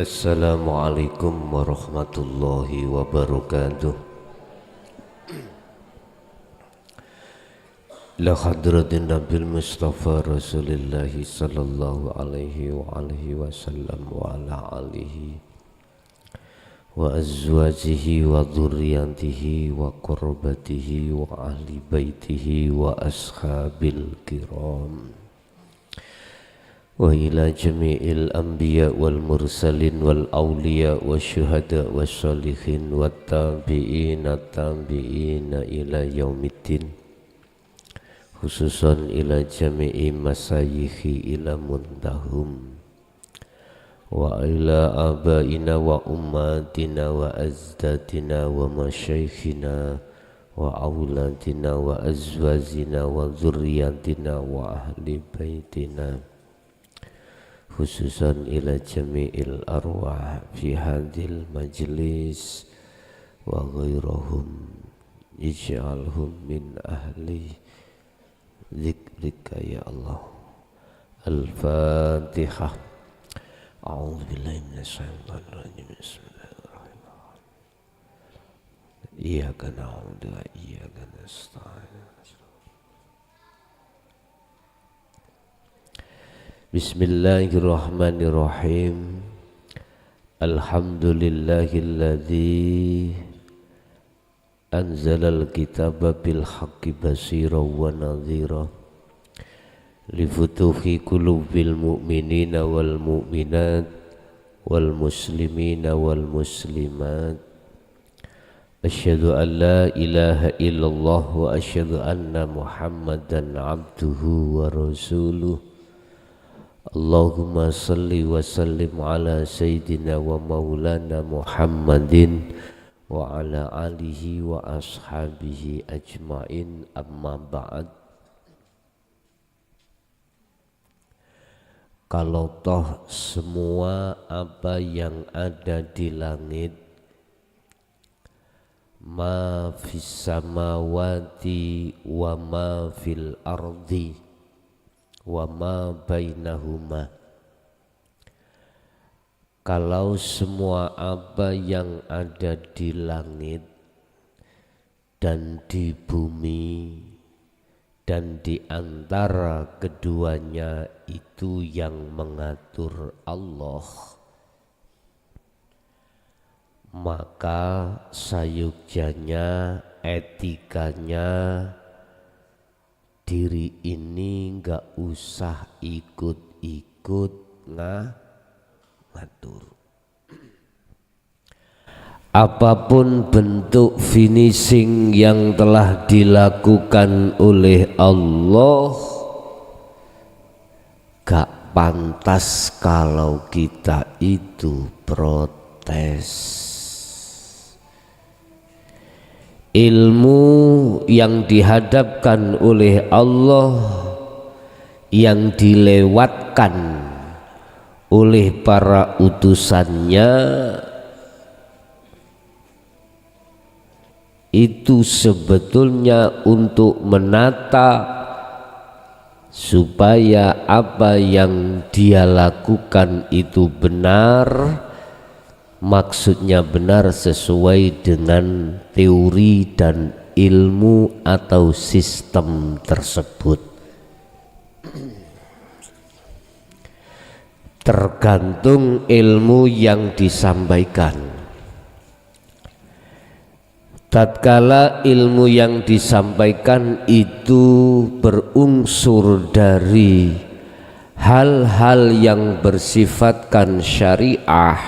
Assalamualaikum warahmatullahi wabarakatuh. La hadratin Nabil Mustafa Rasulillahi sallallahu alaihi wa alihi wasallam wa ala alihi wa azwajihi wa dhurriyyatihi wa qurbatihi wa ahli baitihi wa ashabil kiram wa ila jami'il anbiya wal mursalin wal awliya wa syuhada wa sholihin wa tabi'ina ila yaumiddin, khususan ila jami'i masayikhi ila muntahum wa ila abaina wa ummatina wa azdadina wa masyaikhina wa auladina wa azwajina wa zurriyatina wa ahli baitina, khususan ila jami'il arwah fi hadil majlis wa ghairahum, ij'alhum min ahli zikrika ya Allah. Al-Fatihah. A'udzu billahi minasy syaithanir rajim. Bismillahirrahmanirrahim. Iyyaka na'budu wa iyyaka nasta'in. Bismillahirrahmanirrahim. Alhamdulillahilladzi anzalal kitaba bil haqqi basiran wa nadhira li futuhi qulubil mu'minina wal mu'minat wal muslimina wal muslimat. Asyhadu an la ilaha illallah wa asyhadu anna Muhammadan abduhu wa rasuluh. Allahumma salli wa sallim ala sayyidina wa maulana Muhammadin wa ala alihi wa ashabihi ajma'in, amma ba'd. Kalau toh semua apa yang ada di langit, ma fis samawati wa ma fil ardi wa ma bainahuma, kalau semua apa yang ada di langit dan di bumi dan di antara keduanya itu yang mengatur Allah, maka sayugjanya, etikanya, diri ini enggak usah ikut-ikut ngatur. Apapun bentuk finishing yang telah dilakukan oleh Allah, gak pantas kalau kita itu protes. Ilmu yang dihadapkan oleh Allah, yang dilewatkan oleh para utusannya, itu sebetulnya untuk menata supaya apa yang dia lakukan itu benar, maksudnya benar sesuai dengan teori dan ilmu atau sistem tersebut. Tergantung ilmu yang disampaikan. Tatkala ilmu yang disampaikan itu berunsur dari hal-hal yang bersifatkan syariah,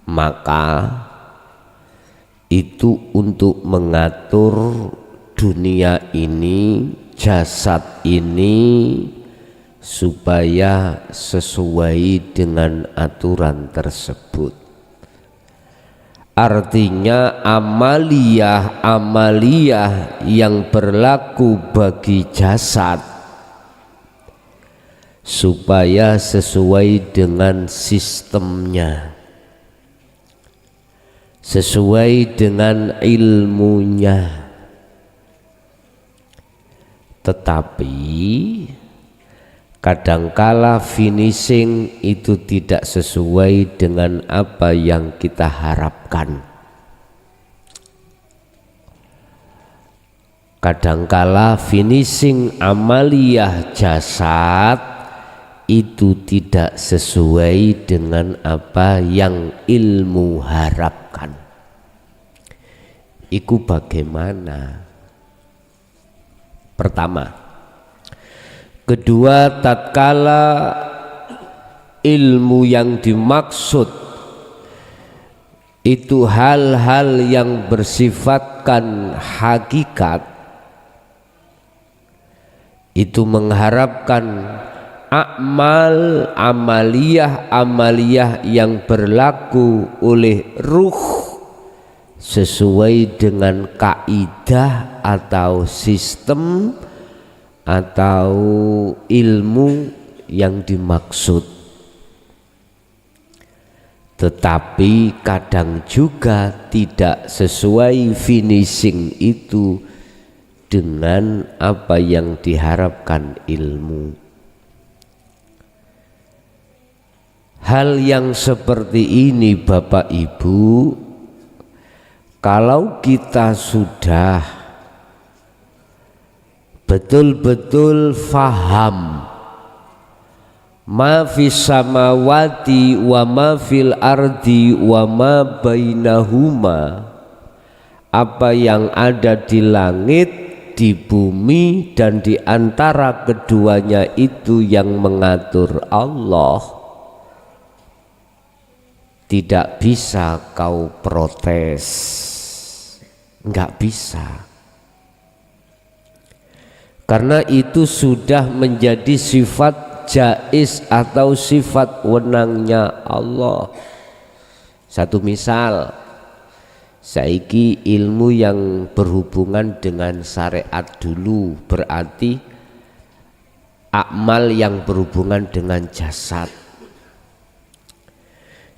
maka itu untuk mengatur dunia ini, jasad ini, supaya sesuai dengan aturan tersebut. Artinya amaliyah yang berlaku bagi jasad supaya sesuai dengan sistemnya, sesuai dengan ilmunya. Tetapi Kadangkala finishing itu tidak sesuai dengan apa yang kita harapkan. Kadangkala finishing amaliyah jasad itu tidak sesuai dengan apa yang ilmu harapkan. Iku bagaimana? Pertama, kedua, tatkala ilmu yang dimaksud itu hal-hal yang bersifatkan hakikat, itu mengharapkan amaliyah yang berlaku oleh ruh sesuai dengan kaidah atau sistem atau ilmu yang dimaksud. Tetapi kadang juga tidak sesuai finishing itu dengan apa yang diharapkan ilmu. Hal yang seperti ini Bapak Ibu, kalau kita sudah betul-betul faham ma fis samawati wa ma fil ardi wa ma bainahuma, apa yang ada di langit, di bumi, dan di antara keduanya itu yang mengatur Allah, tidak bisa kau protes, enggak bisa, karena itu sudah menjadi sifat jaiz atau sifat wenangnya Allah. Satu misal, saiki ilmu yang berhubungan dengan syariat dulu, berarti amal yang berhubungan dengan jasad.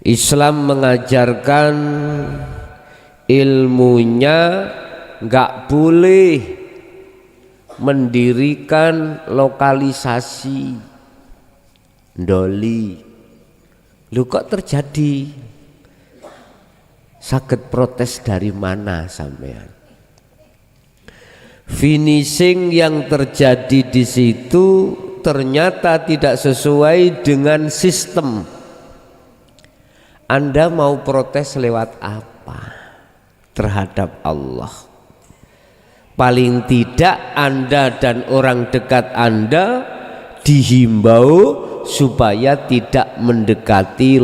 Islam mengajarkan ilmunya nggak boleh mendirikan lokalisasi ndoli. Lu kok terjadi? Sakit protes dari mana sampean? Finishing yang terjadi di situ ternyata tidak sesuai dengan sistem. Anda mau protes lewat apa terhadap Allah? Paling tidak Anda dan orang dekat Anda dihimbau supaya tidak mendekati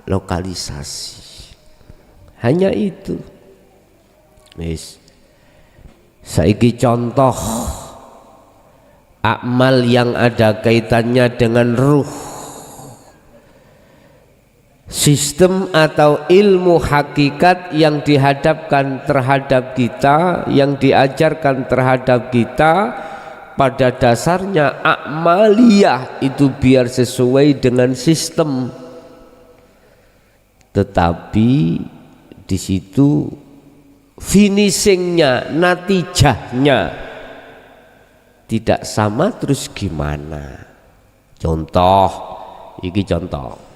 lokalisasi. Hanya itu. Saiki contoh amal yang ada kaitannya dengan ruh. Sistem atau ilmu hakikat yang dihadapkan terhadap kita, yang diajarkan terhadap kita, pada dasarnya amaliyah itu biar sesuai dengan sistem. Tetapi di situ finishingnya, natijahnya tidak sama, terus gimana? Contoh, iki contoh.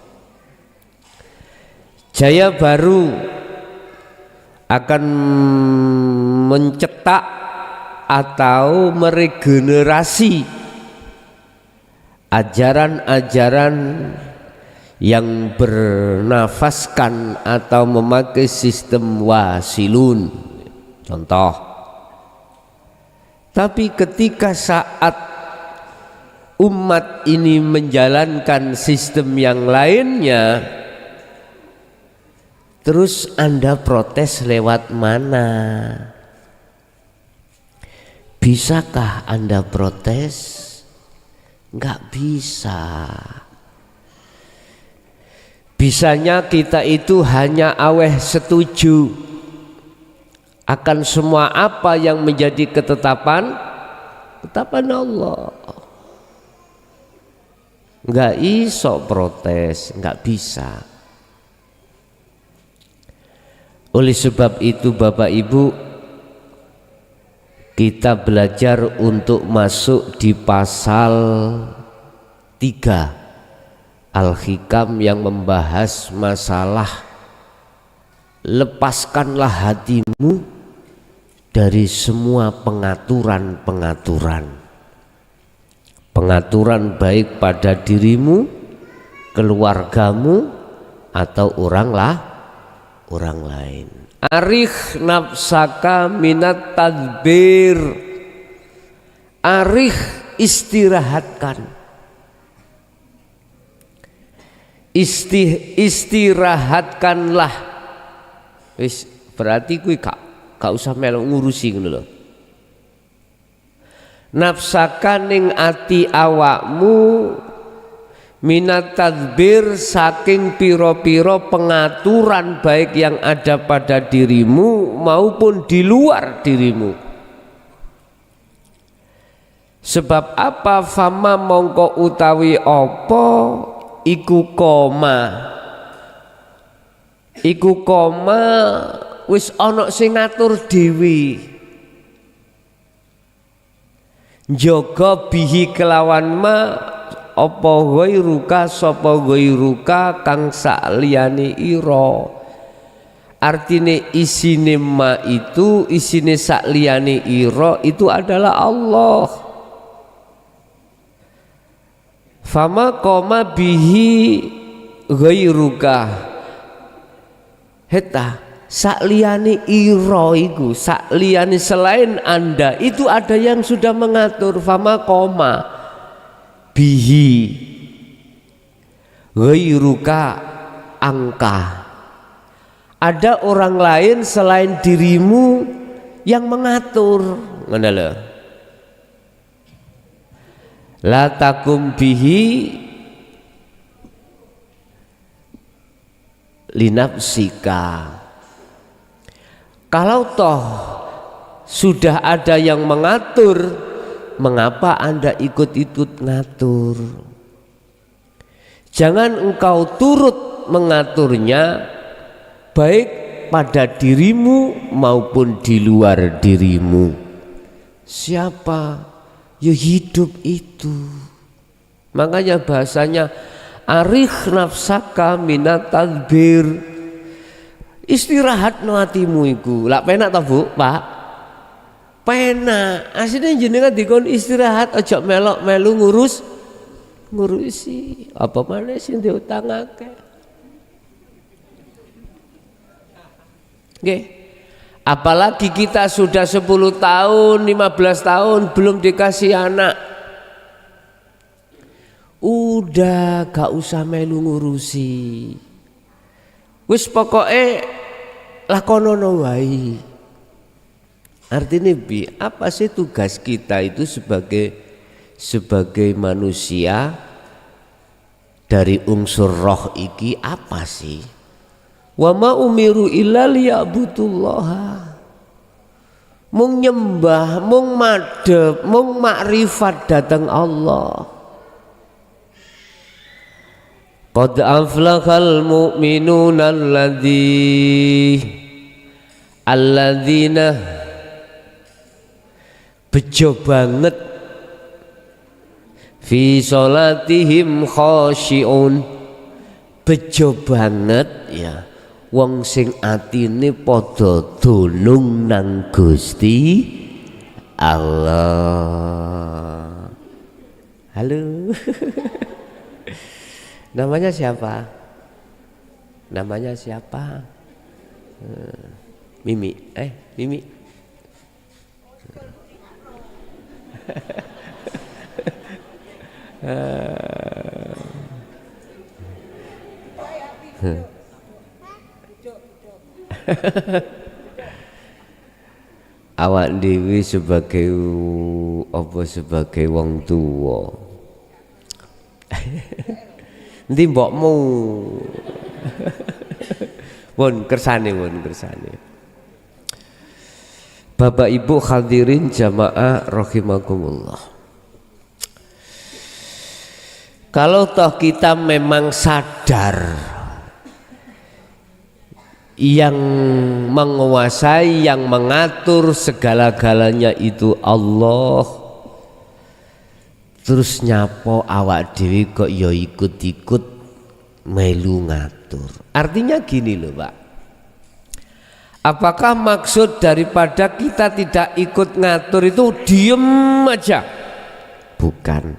Jaya Baru akan mencetak atau meregenerasi ajaran-ajaran yang bernafaskan atau memakai sistem wasilun, contoh. Tapi ketika saat umat ini menjalankan sistem yang lainnya, terus Anda protes lewat mana? Bisakah Anda protes? Enggak bisa. Bisanya kita itu hanya aweh setuju akan semua apa yang menjadi ketetapan Allah. Enggak iso protes, enggak bisa. Oleh sebab itu Bapak Ibu, Kita belajar untuk masuk di pasal 3 Al-Hikam yang membahas masalah lepaskanlah hatimu dari semua pengaturan-pengaturan. Pengaturan baik pada dirimu, keluargamu, atau orang lain. Arikh nafsaka minat tadbir. Arikh, istirahatkan. Istirahatkanlah. Wis berarti kuwi gak usah melu ngurusi ngono lho. Nafsaka ning ati awakmu minat tadbir saking piro-piro pengaturan baik yang ada pada dirimu maupun di luar dirimu. Sebab apa? Fama mongko utawi apa iku koma wis ana sing ngatur dhewe. Njaga bihi kelawan ma apa ghairuka sapa ghairuka kang sakliyane ira. Artine isine ma itu, isine sakliyane ira itu adalah Allah. Fama koma bihi ghairuka heta sakliyane ira iku, sakliyane selain Anda itu ada yang sudah mengatur. Fama koma bihi ghairuka angka, ada orang lain selain dirimu yang mengatur. Ngono lho. La takum bihi linafsika. Kalau toh sudah ada yang mengatur, mengapa Anda ikut-ikut ngatur? Jangan engkau turut mengaturnya baik pada dirimu maupun di luar dirimu. Siapa? Ya hidup itu. Makanya bahasanya arikh nafsaka minat tadbir. Istirahat no hatimu iku. Lak penak ta Bu, Pak? Penak. Asline jenengan dikon istirahat aja melok melu ngurusi. Apa maneh sing diutangake. Nggih. Apalagi kita sudah 10 tahun, 15 tahun belum dikasih anak. Udah gak usah melu ngurusi. Wis pokoke lakonono wae. Artinya apa sih tugas kita itu sebagai manusia dari unsur roh iki apa sih? Wa ma umiru illa liya'budullaha. Mung nyembah, mung madhep, mung makrifat datang Allah. Qad aflahal mu'minuna alladzina bejo banget fi sholatihim khashi'un, bejo banget ya wong sing atine padha dunung nang Gusti Allah. Halo. Namanya siapa? Namanya siapa? Mimi. Mimi. Awak dewi sebagai sebagai wong tua. Nanti mbokmu pun kersane. Bapak Ibu hadirin jamaah rahimakumullah. Kalau toh kita memang sadar yang menguasai, yang mengatur segala-galanya itu Allah. Terus nyapo awak dhewe kok ya ikut-ikut melu ngatur. Artinya gini loh Pak, apakah maksud daripada kita tidak ikut ngatur itu diem aja? Bukan.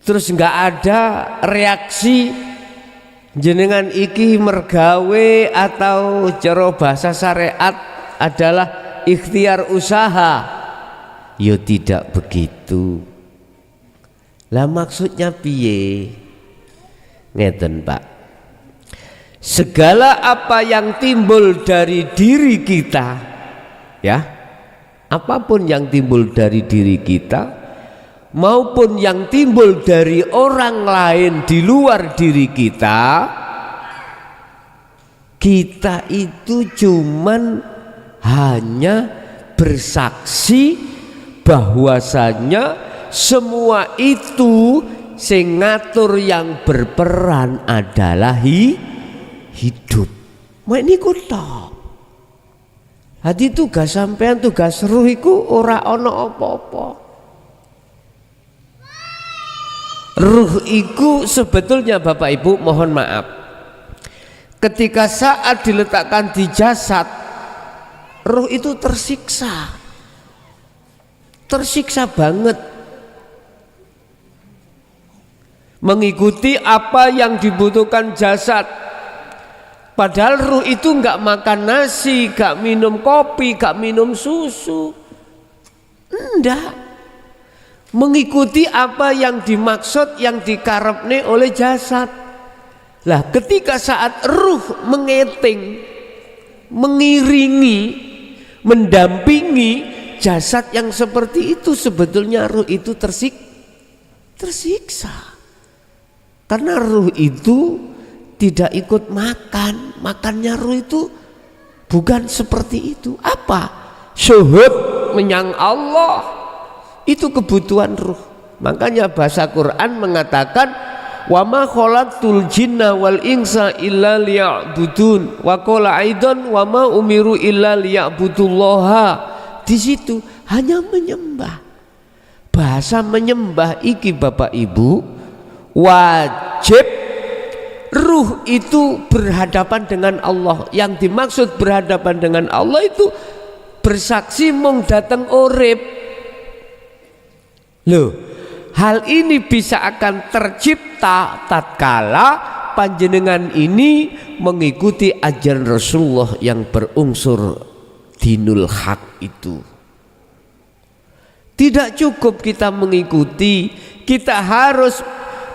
Terus nggak ada reaksi jenengan iki mergawe atau cara bahasa syariat adalah ikhtiar usaha. Ya tidak begitu. Lah maksudnya piye? Ngeten Pak, segala apa yang timbul dari diri kita, ya, apapun yang timbul dari diri kita maupun yang timbul dari orang lain di luar diri kita, kita itu cuman hanya bersaksi bahwasanya semua itu sing ngatur, yang berperan adalah hidup. Mek niku tok. Hati tugas sampean, tugas ruh iku ora ana apa-apa. Ruh iku sebetulnya Bapak Ibu mohon maaf, ketika saat diletakkan di jasad, ruh itu tersiksa banget, mengikuti apa yang dibutuhkan jasad. Padahal ruh itu nggak makan nasi, nggak minum kopi, nggak minum susu, enggak, mengikuti apa yang dimaksud, yang dikarepne oleh jasad. Lah ketika saat ruh mengeting, mengiringi, mendampingi jasad yang seperti itu, sebetulnya ruh itu tersiksa. Karena ruh itu tidak ikut makan. Makannya ruh itu bukan seperti itu. Apa? Syuhud menyang Allah. Itu kebutuhan ruh. Makanya bahasa Quran mengatakan wa ma khalaqtul jinna wal insa illa liya'budun. Wa qala aidan wa ma umiru illa liya'budullaha. Di situ hanya menyembah. Bahasa menyembah iki Bapak Ibu wajib. Ruh itu berhadapan dengan Allah. Yang dimaksud berhadapan dengan Allah itu bersaksi mung dateng urip. Loh, hal ini bisa akan tercipta tatkala panjenengan ini mengikuti ajaran Rasulullah yang berunsur dinul haq itu. Tidak cukup kita mengikuti, kita harus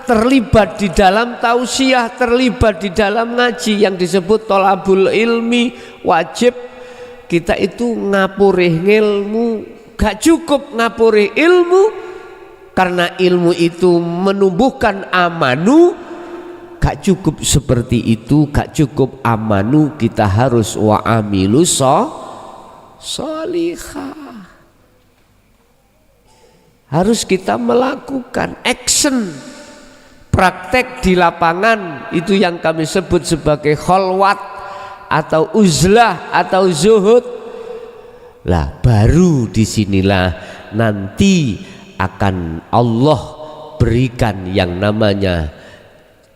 terlibat di dalam tausiah, terlibat di dalam ngaji yang disebut tolabul ilmi. Wajib kita itu ngapurih ilmu. Gak cukup ngapurih ilmu, karena ilmu itu menumbuhkan amanu. Gak cukup seperti itu, gak cukup amanu, kita harus wa'amilu sholihah. Harus kita melakukan action, praktek di lapangan. Itu yang kami sebut sebagai kholwat atau uzlah atau zuhud. Lah baru disinilah nanti akan Allah berikan yang namanya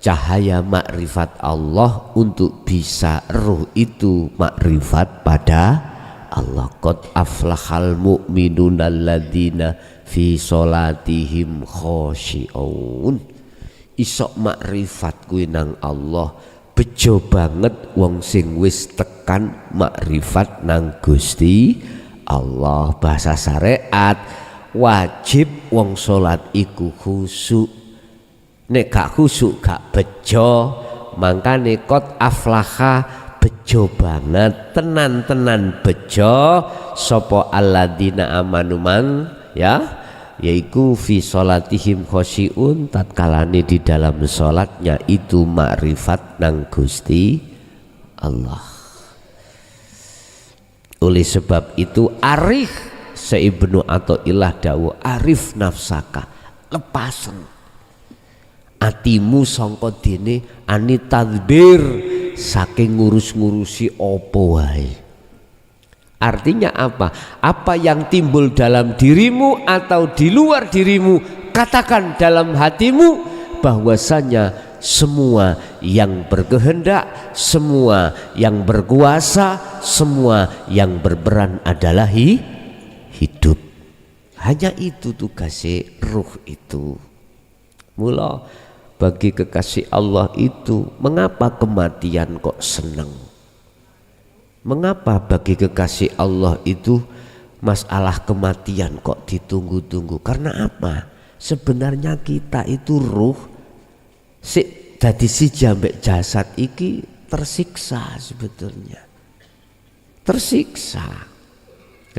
cahaya makrifat Allah untuk bisa ruh itu makrifat pada Allah. Qad aflahal mu'minuna alladzina fi sholatihim khoshi'un. Isok makrifat kuwi nang Allah, bejo banget wong sing wis tekan makrifat nang Gusti Allah. Bahasa syariat wajib wong salat iku khusyuk. Nek gak khusyuk gak bejo. Mangkane qad aflaha bejo banget, tenan-tenan bejo sapa alladzina amanu man, ya, yaitu fi sholatihim khosyi'un, tatkalane di dalam sholatnya itu makrifat nang Gusti Allah. Oleh sebab itu arif Ibnu Athaillah dawuh arif nafsaka, lepasen atimu sangka dene ani tadbir saking ngurus-ngurusi opo wae. Artinya apa? Apa yang timbul dalam dirimu atau di luar dirimu, katakan dalam hatimu bahwasanya semua yang berkehendak, semua yang berkuasa, semua yang berperan adalah hidup. Hanya itu tugasnya ruh itu. Mula bagi kekasih Allah itu, mengapa kematian kok senang? Mengapa bagi kekasih Allah itu masalah kematian kok ditunggu-tunggu? Karena apa? Sebenarnya kita itu ruh dadi siji ambek jasad iki tersiksa sebetulnya. Tersiksa.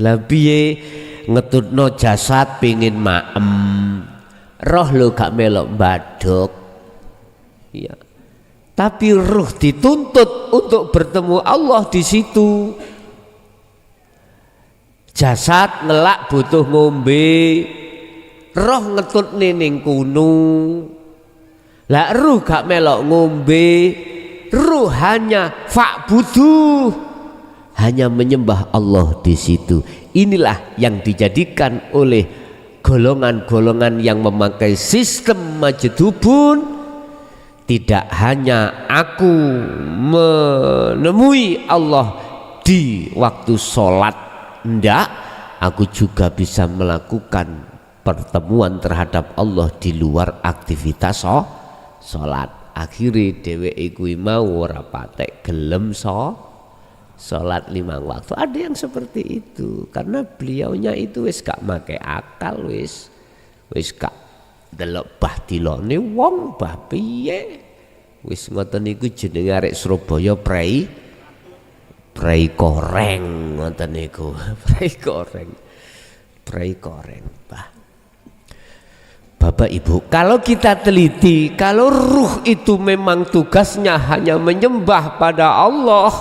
Lah piye ngetutno jasad pengin maem, roh lo gak melok badok. Ya. Tapi ruh dituntut untuk bertemu Allah di situ. Jasad ngelak butuh ngombe, roh ngetut ning kuno. Lah ruh gak melok ngombe, ruh hanya fa'budu, hanya menyembah Allah di situ. Inilah yang dijadikan oleh golongan-golongan yang memakai sistem majdubun. Tidak hanya aku menemui Allah di waktu sholat, enggak, aku juga bisa melakukan pertemuan terhadap Allah di luar aktivitas sholat. Akhirnya dheweke kuwi mau ora patek gelem sholat 5 waktu. Ada yang seperti itu karena beliaunya itu wis gak make akal, wis gak delok bahtilone wong bah piye. Wis ngoten niku jenenge arek Surabaya prei koreng ngoten niku. Prei koreng bah. Bapak Ibu, kalau kita teliti, kalau ruh itu memang tugasnya hanya menyembah pada Allah,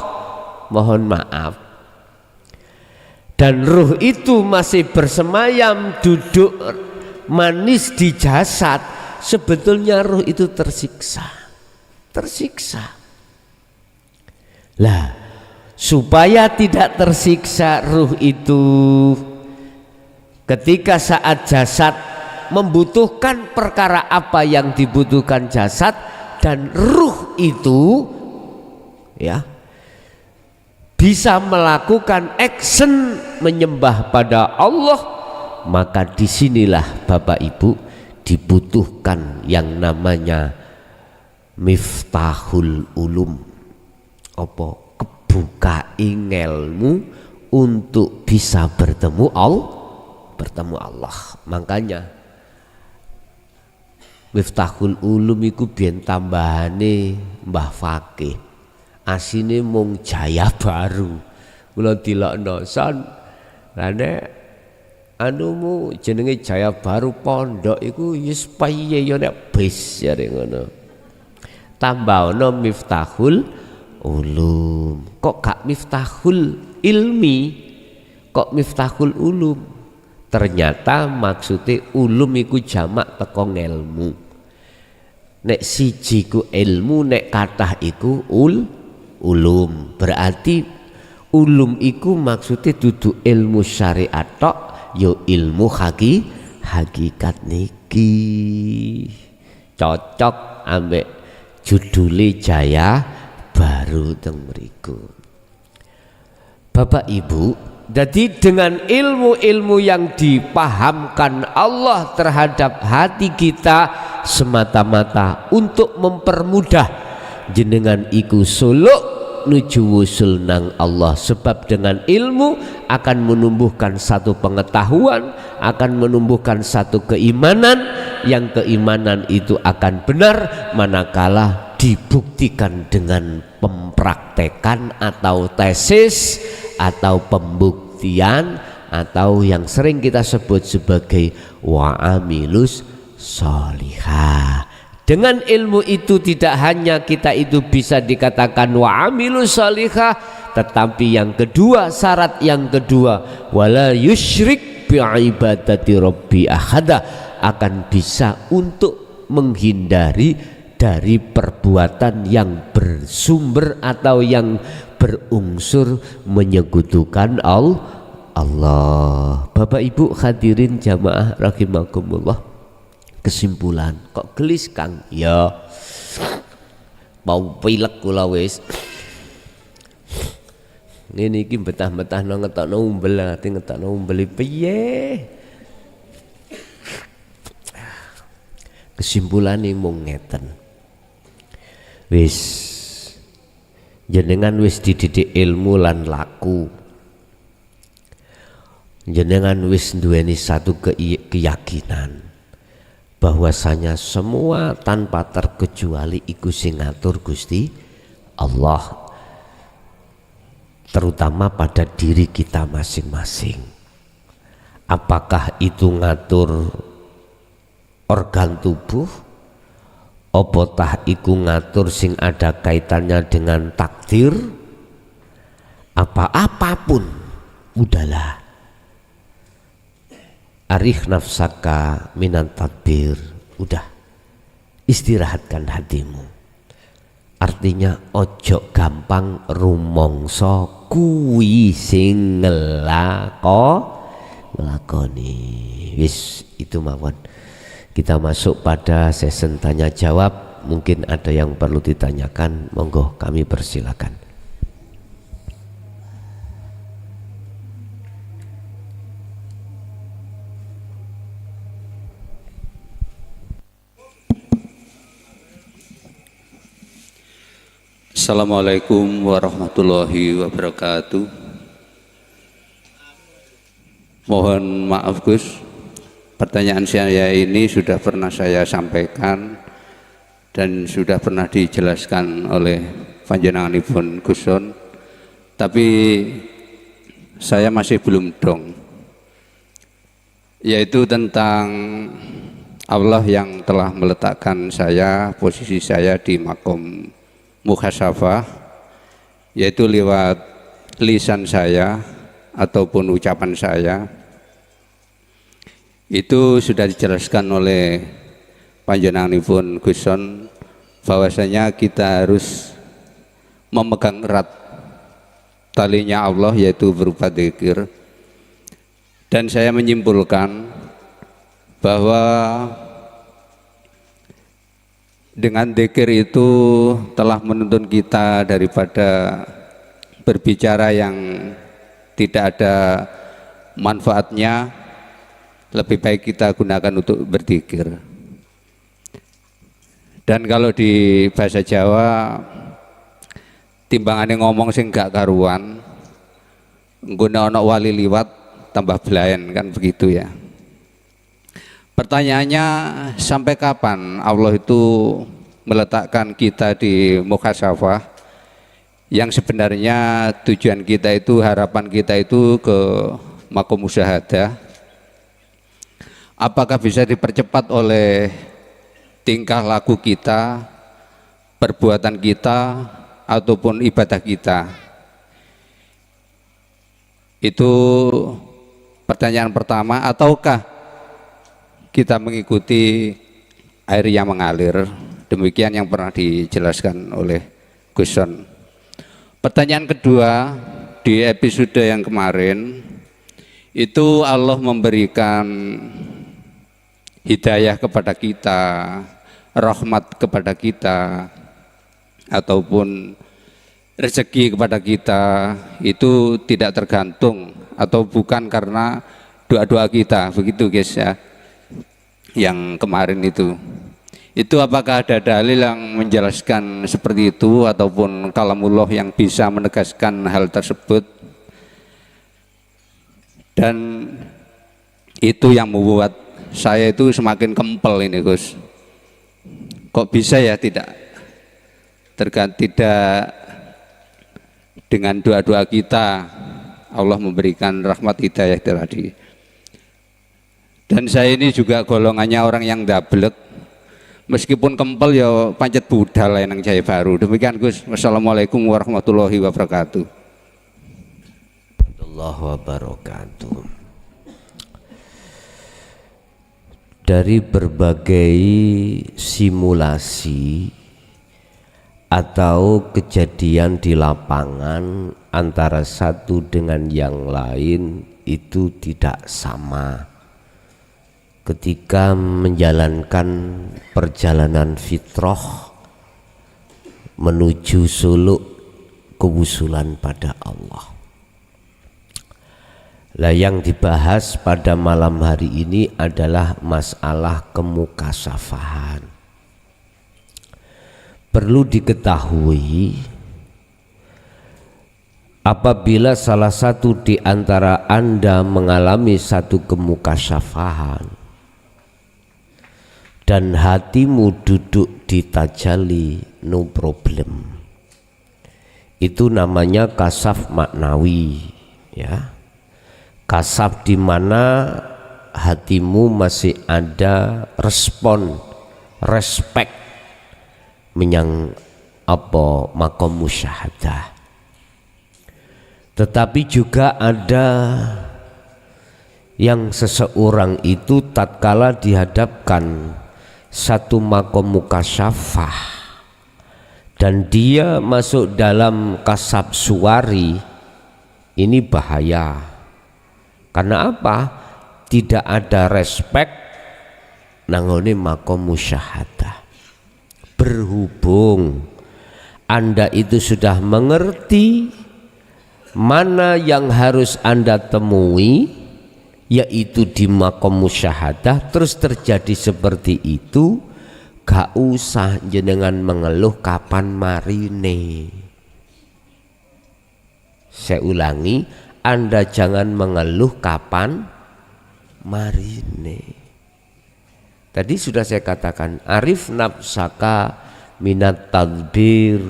mohon maaf, dan ruh itu masih bersemayam duduk manis di jasad, sebetulnya ruh itu tersiksa. Lah, supaya tidak tersiksa ruh itu, ketika saat jasad membutuhkan perkara apa yang dibutuhkan jasad, dan ruh itu ya bisa melakukan action menyembah pada Allah, maka disinilah Bapak Ibu dibutuhkan yang namanya miftahul ulum, apa kebuka ilmu untuk bisa bertemu Allah. Makanya miftahul ulum iku biyen tambahane Mbah Fakih, asine mung Jaya Baru. Kula dilokno son lane anumu jenenge Jaya Baru pondok iku wis piye ya nek bis jare ngono. Tambahno miftahul ulum. Kok gak miftahul ilmi, kok miftahul ulum? Ternyata maksudnya ulum iku jamak teko ilmu. Nek siji ku ilmu, nek kathah iku ulum. Berarti ulum iku maksudnya dudu ilmu syariat tok, yo ilmu hakikat niki. Cocok ambek judule Jaya Baru teng mriku. Bapak Ibu, jadi dengan ilmu-ilmu yang dipahamkan Allah terhadap hati kita semata-mata untuk mempermudah jenengan iku suluk nuju wusul nang Allah. Sebab dengan ilmu akan menumbuhkan satu pengetahuan, akan menumbuhkan satu keimanan, yang keimanan itu akan benar manakala dibuktikan dengan pempraktekan atau tesis atau pembuktian, atau yang sering kita sebut sebagai wa'amilus sholihah. Dengan ilmu itu tidak hanya kita itu bisa dikatakan wa'amilus sholihah, tetapi yang kedua, syarat yang kedua, wala yusyrik bi'ibadati rabbi ahada, akan bisa untuk menghindari dari perbuatan yang bersumber atau yang berunsur menyekutukan Allah. Bapak Ibu hadirin jamaah rahimakumullah, kesimpulan kok gelis Kang? Ya mau pilek kula wis. Ngene iki betah-betahno ngetokno umbel, ati ngetokno umbel piye? Kesimpulane mung ngeten. Wis jenengan wis dididik ilmu lan laku. Jenengan wis duweni satu keyakinan bahwasanya semua tanpa terkecuali iku sing ngatur Gusti Allah, terutama pada diri kita masing-masing. Apakah itu ngatur organ tubuh, apa tah iku ngatur sing ada kaitannya dengan takdir, apapun, udahlah. Arih nafsaka minan tadbir, udah istirahatkan hatimu. Artinya ojo gampang rumongso kuwi sing ngelakoni. Wis itu mawon. Kita masuk pada sesi tanya jawab. Mungkin ada yang perlu ditanyakan, monggo kami persilakan. Assalamualaikum warahmatullahi wabarakatuh. Mohon maaf Gus, pertanyaan saya ini sudah pernah saya sampaikan dan sudah pernah dijelaskan oleh panjenenganipun Guson, tapi saya masih belum dong, yaitu tentang Allah yang telah meletakkan saya, posisi saya di makom muhasabah, yaitu lewat lisan saya ataupun ucapan saya. Itu sudah dijelaskan oleh panjenenganipun Guson bahwasanya kita harus memegang erat talinya Allah, yaitu berupa dzikir. Dan saya menyimpulkan bahwa dengan dzikir itu telah menuntun kita daripada berbicara yang tidak ada manfaatnya, lebih baik kita gunakan untuk berzikir. Dan kalau di bahasa Jawa, timbangane ngomong sing gak karuan, nggone ana wali liwat tambah belayan, kan begitu ya. Pertanyaannya, sampai kapan Allah itu meletakkan kita di muhasabah yang sebenarnya tujuan kita itu, harapan kita itu ke makom musyahadah? Apakah bisa dipercepat oleh tingkah laku kita, perbuatan kita, ataupun ibadah kita? Itu pertanyaan pertama. Ataukah kita mengikuti air yang mengalir? Demikian yang pernah dijelaskan oleh Guson. Pertanyaan kedua, di episode yang kemarin itu Allah memberikan hidayah kepada kita, rahmat kepada kita, ataupun rezeki kepada kita, itu tidak tergantung atau bukan karena doa-doa kita, begitu guys ya. Yang kemarin itu apakah ada dalil yang menjelaskan seperti itu, ataupun kalamullah yang bisa menegaskan hal tersebut? Dan itu yang membuat saya itu semakin kempel ini Gus. Kok bisa ya tidak dengan doa-doa kita Allah memberikan rahmat hidayah tadi. Dan saya ini juga golongannya orang yang dablek, meskipun kempel ya pancet budal nang Jaya Baru. Demikian Gus. Wassalamualaikum warahmatullahi wabarakatuh. Warahmatullahi wabarakatuh. Dari berbagai simulasi atau kejadian di lapangan antara satu dengan yang lain itu tidak sama ketika menjalankan perjalanan fitrah menuju suluk kewusulan pada Allah. Lah yang dibahas pada malam hari ini adalah masalah kemukasafahan. Perlu diketahui apabila salah satu di antara Anda mengalami satu kemukasafahan dan hatimu duduk di tajalli, no problem. Itu namanya kasaf maknawi, ya. Kasaf di mana hatimu masih ada respon, respect menyang apa makom musyahadah. Tetapi juga ada yang seseorang itu tatkala dihadapkan satu makom mukasyafah dan dia masuk dalam kasab suwari, ini bahaya. Karena apa? Tidak ada respect nangone makom musyahadah. Berhubung Anda itu sudah mengerti mana yang harus Anda temui, yaitu di makom musyahadah, terus terjadi seperti itu, gak usah jenengan mengeluh kapan marine. Saya ulangi, Anda jangan mengeluh kapan marine. Tadi sudah saya katakan, arif nafsaka minat tadbir,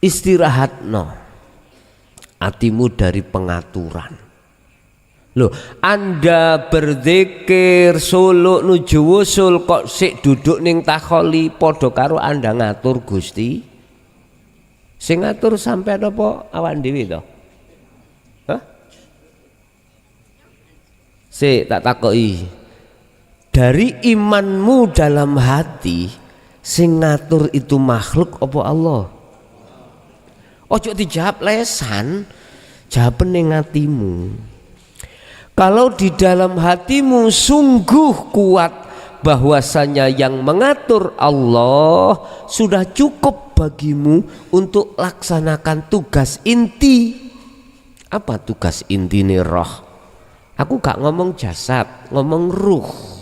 istirahatno hatimu dari pengaturan. Loh, Anda berzikir suluk nuju wusul kok sik duduk ning takholi, padha karo Anda ngatur Gusti. Sing ngatur sampean apa awak dhewe to? Hah? Sik tak takoki. Dari imanmu dalam hati, sing ngatur itu makhluk apa Allah? Ojo dijawab lesan, jawab ning hatimu. Kalau di dalam hatimu sungguh kuat bahwasanya yang mengatur Allah, sudah cukup bagimu untuk laksanakan tugas inti. Apa tugas inti nih roh? Aku gak ngomong jasad, ngomong ruh.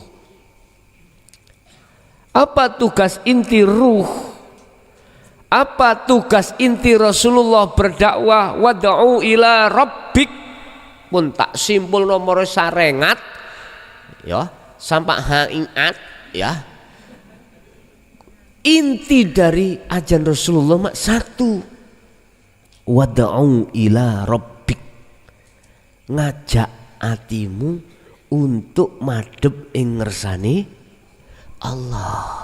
Apa tugas inti ruh? Apa tugas inti Rasulullah berdakwah wad'u ila rabbik? Pun tak simpul nomor sarengat ya, sampai haingat ya. Inti dari ajaran Rasulullah mak satu. Wad'u ila rabbik. Ngajak hatimu untuk madhep ing ngersane Allah.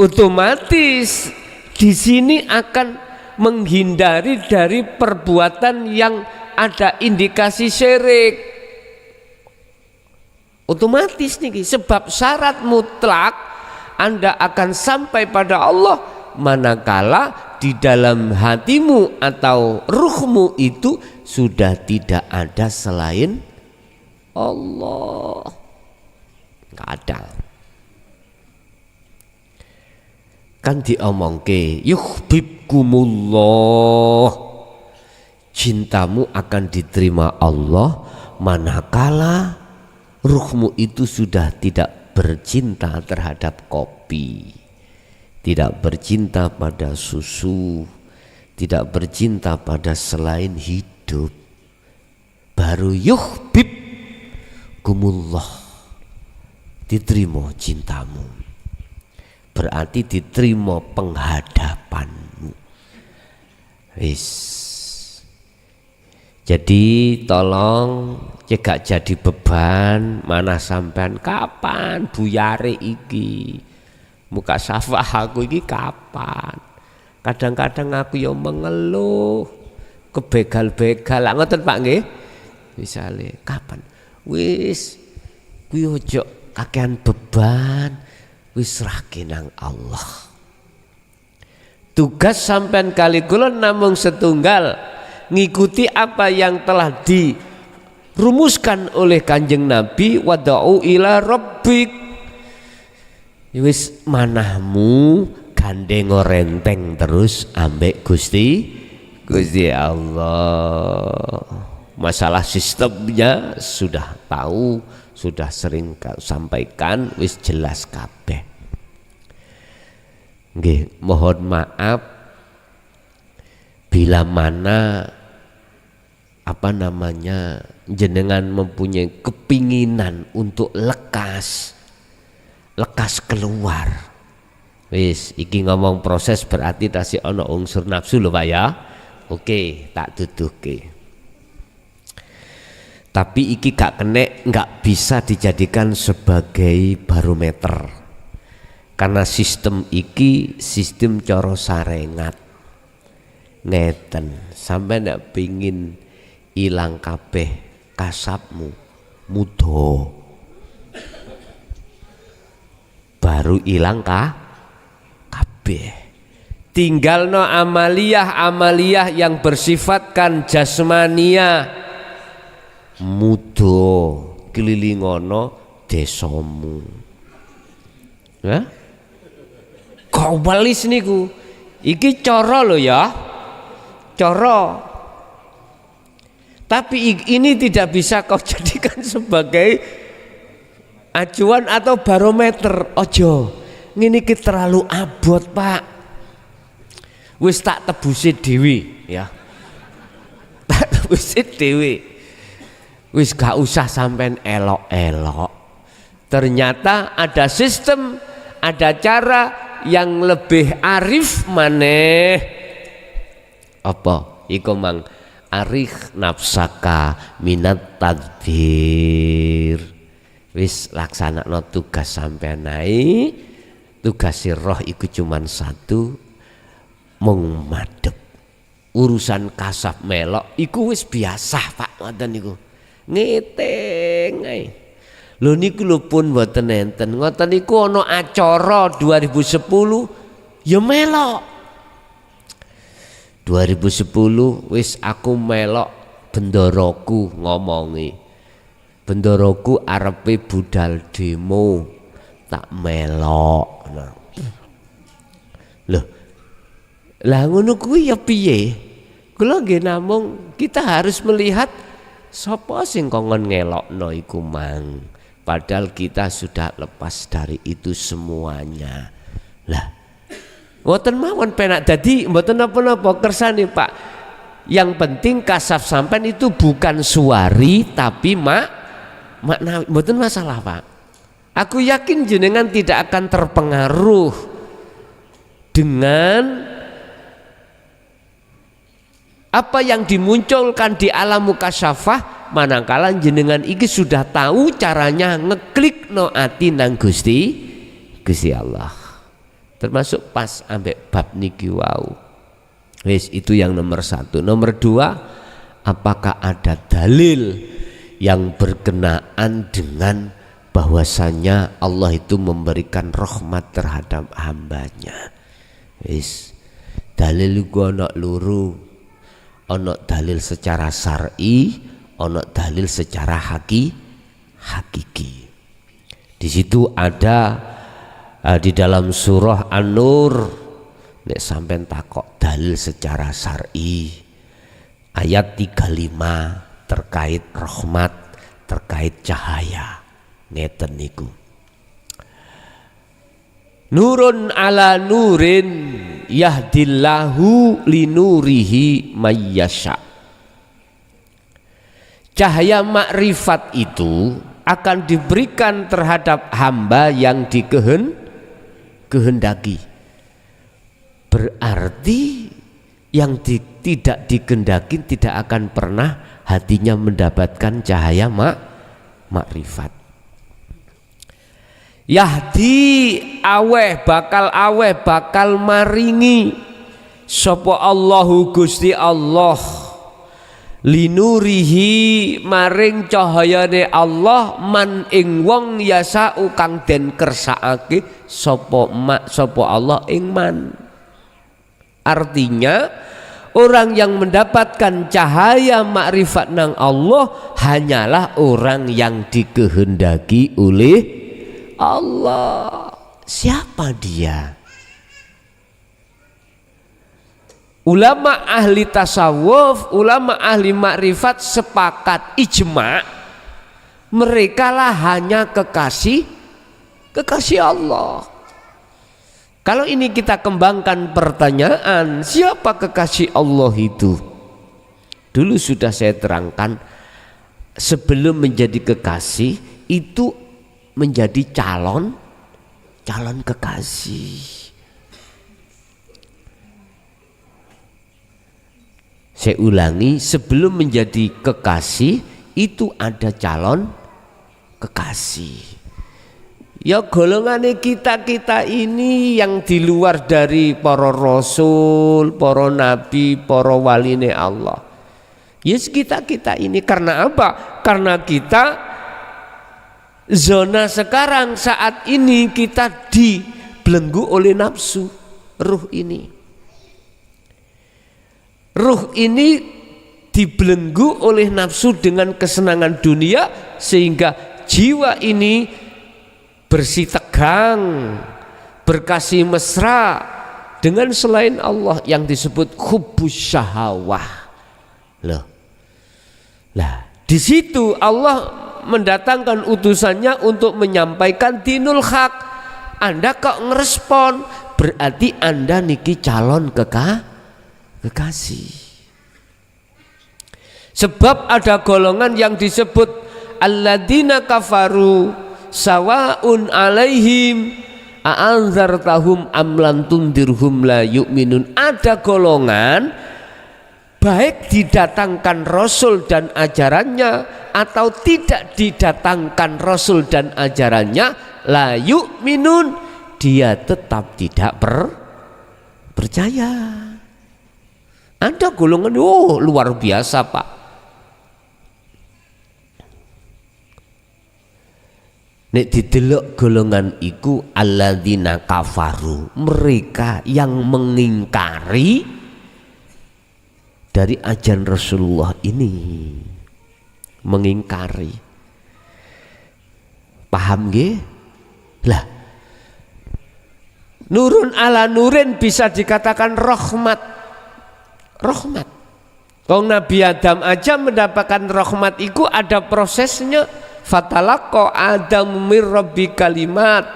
Otomatis di sini akan menghindari dari perbuatan yang ada indikasi syirik. Otomatis nih, sebab syarat mutlak Anda akan sampai pada Allah manakala di dalam hatimu atau ruhmu itu sudah tidak ada selain Allah. Nggak ada. Kan diomongke yuhibbukumullah, cintamu akan diterima Allah manakala ruhmu itu sudah tidak bercinta terhadap kopi, tidak bercinta pada susu, tidak bercinta pada selain hidup. Baru yuhibbukumullah, diterima cintamu, berarti diterima penghadapanmu. Wis. Jadi tolong cegak jadi beban. Mana sampean kapan buyare iki? Muka syafah aku iki kapan? Kadang-kadang aku yang mengeluh, kebegal-begal. Ngoten Pak nggih? Misale kapan? Wis kuwi ojo kakean beban. wis serahke nang Allah. Tugas sampean kali kula namung setunggal, ngikuti apa yang telah dirumuskan oleh Kanjeng Nabi, wad'u ila rabbik. Wis manahmu gandeng renteng terus ambek Gusti Allah. Masalah sistemnya sudah tahu, sudah sering sampaikan, wis jelas kabeh. Nggih, mohon maaf bila mana jenengan mempunyai kepinginan untuk lekas keluar. Wis iki ngomong proses berarti tasih ana unsur nafsu lho Pak ya. Oke, tak tuduhke. Tapi iki gak bisa dijadikan sebagai barometer. Karena sistem iki sistem cara sarengat. Ngeten, sampai ndak pingin ilang kabeh kasabmu, mudo. Baru ilang kabeh. Tinggal no amaliyah yang bersifatkan jasmania, mudo kelilingono desamu. Ya? Kau balis niku, iki cara lo ya, cara. Tapi ini tidak bisa kau jadikan sebagai acuan atau barometer. Ojo, ngene iki terlalu abot Pak. Wis tak tebusi dewi ya, tak tebusi dewi. Wis gak usah sampean elok-elok. Ternyata ada sistem, ada cara yang lebih arif maneh. Apa? Iku mang arif nafsaka minat tadbir. Wis laksanakno tugas sampean ae. Tugas roh iku cuman satu, mung madhep. Urusan kasab melok iku wis biasa Pak, ngoten niku. Ngeteng ae. Lho niku lho pun mboten enten. Ngoten niku ana acara 2010 ya melok. 2010 wis aku melok bendoroku ngomongi. Bendoroku arepe budal demo, tak melok. Nah. Loh. Lah ngono kuwi ya piye? Kula nggih namung kita harus melihat sapa sing kongon ngelokno iku mang. Padahal kita sudah lepas dari itu semuanya. Lah, mboten mawon penak dadi mboten napa-napa kersane Pak. Yang penting kasaf sampean itu bukan suwari tapi makna mboten masalah Pak. Aku yakin jenengan tidak akan terpengaruh dengan apa yang dimunculkan di alam mukasyafah. Manangkala jenengan iki sudah tahu caranya ngeklik no ati nang Gusti Allah. Termasuk pas ambek bab niki wau. Wis itu yang nomor satu. Nomor dua, apakah ada dalil yang berkenaan dengan bahwasanya Allah itu memberikan rahmat terhadap hambanya. Wis dalil gua ana luru. Ana dalil secara syar'i, ono dalil secara hakiki. Di situ ada di dalam surah An-Nur nek sampean takok dalil secara syar'i ayat 35 terkait rahmat, terkait cahaya. Ngeten niku. Nurun ala nurin yahdillahu linurihi mayyasha. Cahaya makrifat itu akan diberikan terhadap hamba yang dikehendaki. Berarti yang tidak dikehendaki tidak akan pernah hatinya mendapatkan cahaya makrifat. Yahdi aweh bakal maringi sapa Allahu Gusti Allah linurihi maring cahayane Allah man ing wong yasau kang den kersakake sapa Allah ing man. Artinya orang yang mendapatkan cahaya makrifat nang Allah hanyalah orang yang dikehendaki oleh Allah. Siapa dia? Ulama ahli tasawuf, ulama ahli makrifat sepakat ijma, mereka lah hanya kekasih Allah. Kalau ini kita kembangkan pertanyaan, siapa kekasih Allah itu? Dulu sudah saya terangkan, sebelum menjadi kekasih itu menjadi calon kekasih. Saya ulangi, sebelum menjadi kekasih itu ada calon kekasih. Ya golongannya kita ini yang di luar dari para rasul, para nabi, para waline Allah. Yes, kita ini karena apa? Karena kita zona sekarang saat ini kita dibelenggu oleh nafsu ruh ini. Ruh ini dibelenggu oleh nafsu dengan kesenangan dunia sehingga jiwa ini bersih tegang, berkasih mesra dengan selain Allah yang disebut hubbus syahawah. Loh. Lah, di situ Allah mendatangkan utusannya untuk menyampaikan dinul haq. Anda kok ngerespon, berarti Anda niki calon kekasih. Sebab ada golongan yang disebut alladzina kafaru sawaun alaihim a'anzartahum am lam tundirhum la yu'minun. Ada golongan baik didatangkan Rasul dan ajarannya atau tidak didatangkan Rasul dan ajarannya, la yu'minun, dia tetap tidak percaya. Ada golongan luar biasa Pak. Nek didelok golongan iku alladzina kafaru, mereka yang mengingkari dari ajaran Rasulullah ini. Mengingkari. Paham nggih? Lah, nurun ala nurin bisa dikatakan rahmat. Kalau Nabi Adam aja mendapatkan rahmat itu ada prosesnya. Fatalaqa Adam mir rabbi kalimat.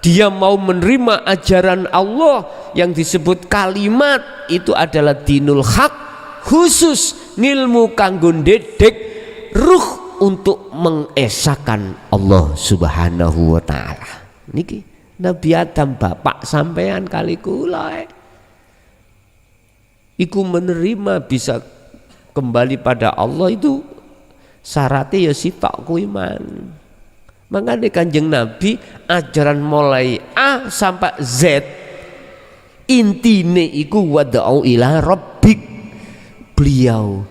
Dia mau menerima ajaran Allah yang disebut kalimat, itu adalah dinul haq, khusus ngilmu kanggo ndedek ruh untuk mengesahkan Allah Subhanahu wa taala. Niki Nabi Adam bapak sampean kali kula iku menerima bisa kembali pada Allah itu syaratnya ya sitok ku iman. Makanya Kanjeng Nabi ajaran mulai A sampai Z intine iku wad'u ila rabbik. Beliau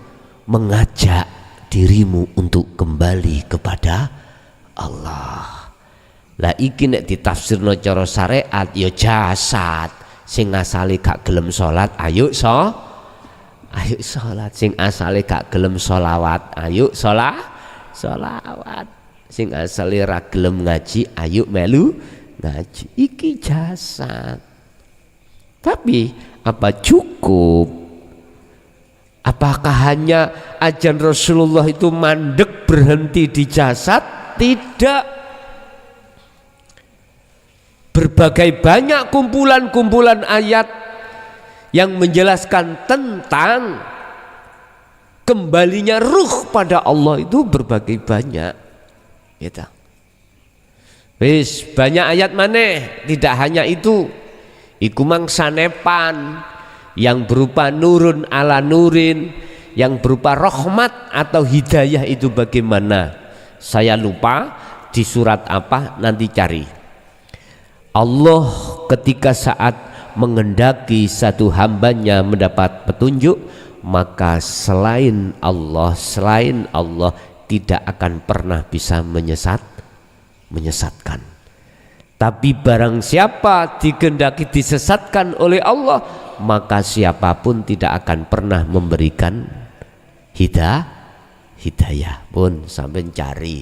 mengajak dirimu untuk kembali kepada Allah. Lah iki nek ditafsirno cara syariat ya jasad. Sing asale gak gelem salat ayo salat. Sing asale gak gelem sholawat ayo sholawat. Sing asale ra gelem ngaji ayo melu ngaji. Iki jasad. Tapi apa cukup? Apakah hanya ajaran Rasulullah itu mandek berhenti di jasad? Tidak. Berbagai banyak kumpulan-kumpulan ayat yang menjelaskan tentang kembalinya ruh pada Allah itu berbagai banyak. Gitu. Wis banyak ayat maneh, tidak hanya itu. Iku mang sanepan yang berupa nurun ala nurin, yang berupa rahmat atau hidayah itu bagaimana? Saya lupa di surat apa, nanti cari. Allah ketika saat mengendaki satu hambanya mendapat petunjuk, maka selain Allah tidak akan pernah bisa menyesatkan. Tapi barang siapa dikehendaki disesatkan oleh Allah, maka siapapun tidak akan pernah memberikan hidayah. Pun sampai cari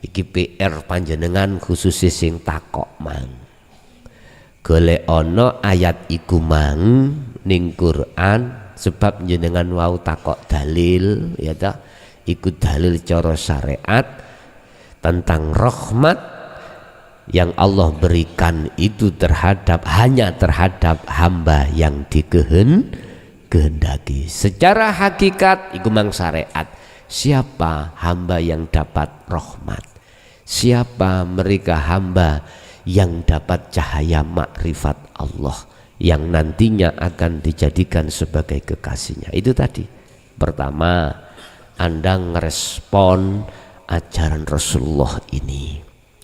iki PR panjenengan khusus sing takok mang, golek ono ayat iku mang ning Quran, sebab jenengan wau takok dalil ya ta, iku dalil cara syariat tentang rahmat yang Allah berikan itu hanya terhadap hamba yang dikehendaki. Secara hakikat iku mang syariat, siapa hamba yang dapat rahmat, siapa mereka hamba yang dapat cahaya makrifat Allah yang nantinya akan dijadikan sebagai kekasihnya. Itu tadi. Pertama, Anda ngerespon ajaran Rasulullah ini.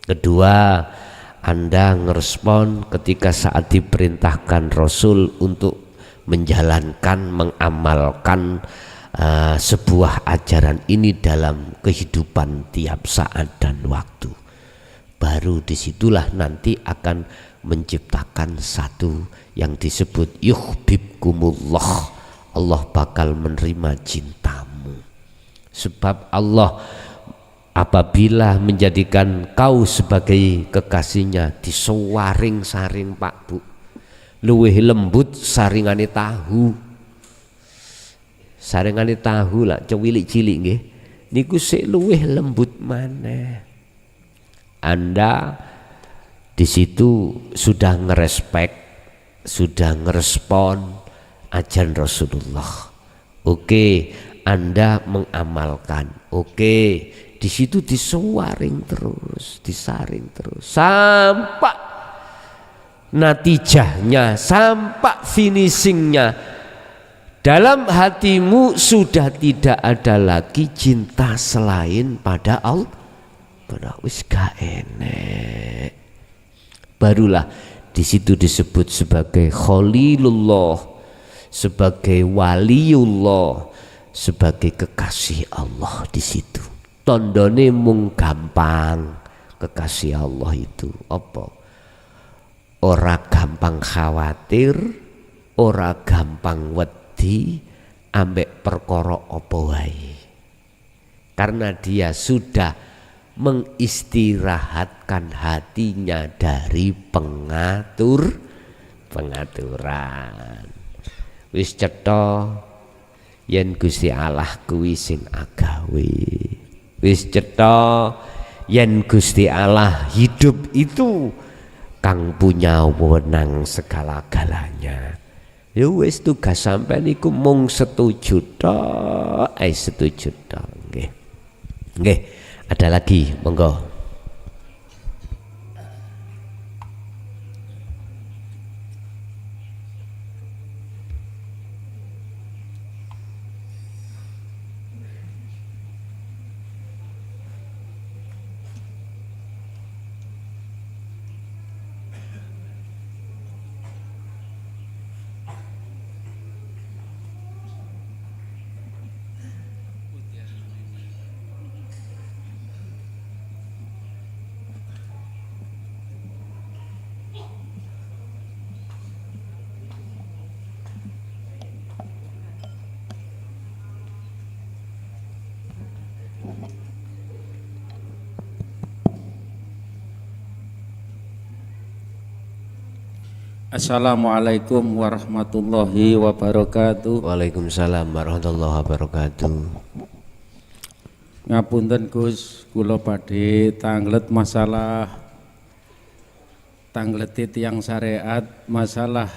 Kedua, Anda ngerespon ketika saat diperintahkan Rasul untuk menjalankan, mengamalkan sebuah ajaran ini dalam kehidupan tiap saat dan waktu. Baru disitulah nanti akan menciptakan satu yang disebut yuhibbukumullah. Allah bakal menerima cintamu. Sebab Allah apabila menjadikan kau sebagai kekasihnya, disewaring-saring Pak Bu, luwih lembut saringane tahu. Saringane tahu lah cilik-cilik nggih niku sik luwih lembut maneh. Anda di situ sudah ngerespek, sudah ngerespon ajaran Rasulullah. Oke, Anda mengamalkan. Oke, di situ disaring terus, disaring terus sampai natijahnya, sampai finishingnya. Dalam hatimu sudah tidak ada lagi cinta selain pada Allah. Wis gak enek. Barulah di situ disebut sebagai Khalilullah, sebagai waliullah, sebagai kekasih Allah. Di situ tondone mung gampang. Kekasih Allah itu apa? Ora gampang khawatir, ora gampang wedi ambek perkara apa wae, karena dia sudah mengistirahatkan hatinya dari pengaturan. Wis cetha yen Gusti Allah kuwi sing agawe, wis cetha yen Gusti Allah hidup itu kang punya wewenang segala-galanya. Ya wis tugas sampean iku mung setuju tok, setuju tok nggih. Nggih, ada lagi monggo. Assalamualaikum warahmatullahi wabarakatuh. Waalaikumsalam warahmatullahi wabarakatuh. Ngapunten Gus, kula badhe tanglet masalah tangleti tiyang syariat, masalah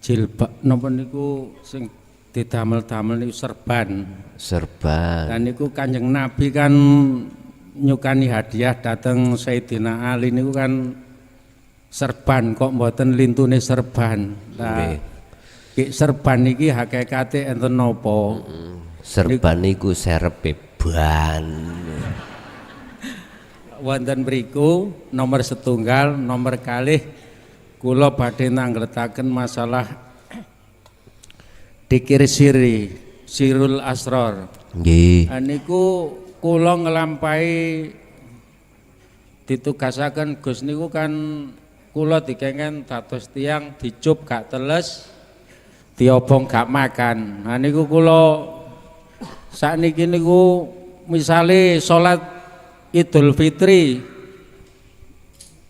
jilbab napa niku sing didamel-damel niku serban. Dan niku Kanjeng Nabi kan nyukani hadiah dateng Sayyidina Ali niku kan serban, kok mboten lintune serban. Nah, serban iki hakikate enten napa? Serban niku serepe ban. Wonten mriku nomor setunggal, nomor kalih kula badhe nangletaken masalah dikir sirul asror. Nggih. Niku kula nglampahi ditugasaken Gus niku kan kula dikengen dados tiyang dicup gak teles, diobong gak makan. Nah niku kula sakniki niku misale salat Idul Fitri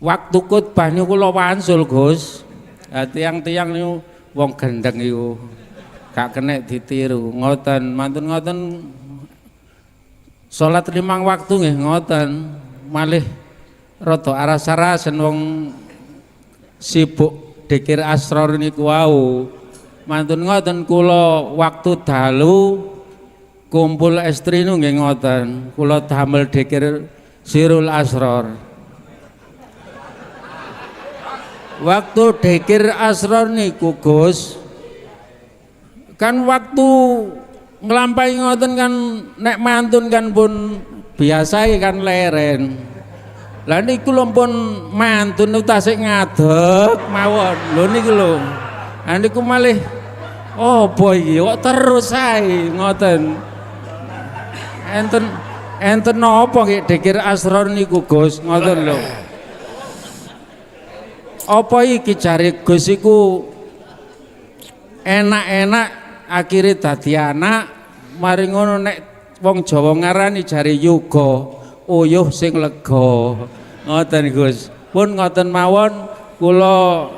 waktu khotbah niku kula wansul Gus. Tiang-tiang niku wong gendeng iku gak kena ditiru ngoten mantun ngoten salat 5 waktu nggih ngoten malih rada aras-arasen wong sibuk dikir asror niku wau mantun ngoten kula waktu dalu kumpul estri nu nggih ngoten kula damel dikir sirul asror. Waktu dikir asror niku Gus kan waktu nglampahi ngoten kan nek mantun kan pun biasa kan leren. Lah niku lho pun mantun niku tasik ngadeg mawon. Lho niku lho. Lah niku malih apa iki kok terus ae ngoten. Enten napa nggih dikir asror niku Gus ngoten lho. Apa iki jare Gus iku enak-enak akhirnya dadi anak mari ngono nek wong Jawa ngarani jare yoga uyuh sing lega ngoten Gus pun ngoten mawon kula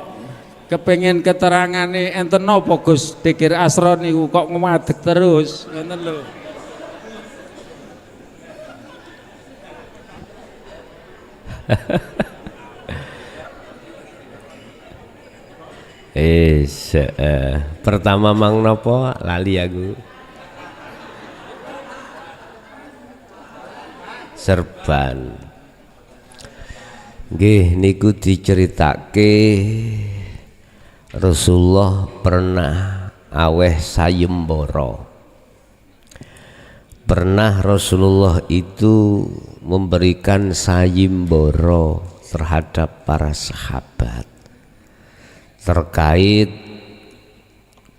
kepengin keterangane enten napa Gus dikir asra niku kok ngadeg terus ngoten lho. Pertama mang nopo lali aku. Serban. Nggih niku diceritake Rasulullah pernah aweh sayembara. Pernah Rasulullah itu memberikan sayembara terhadap para sahabat terkait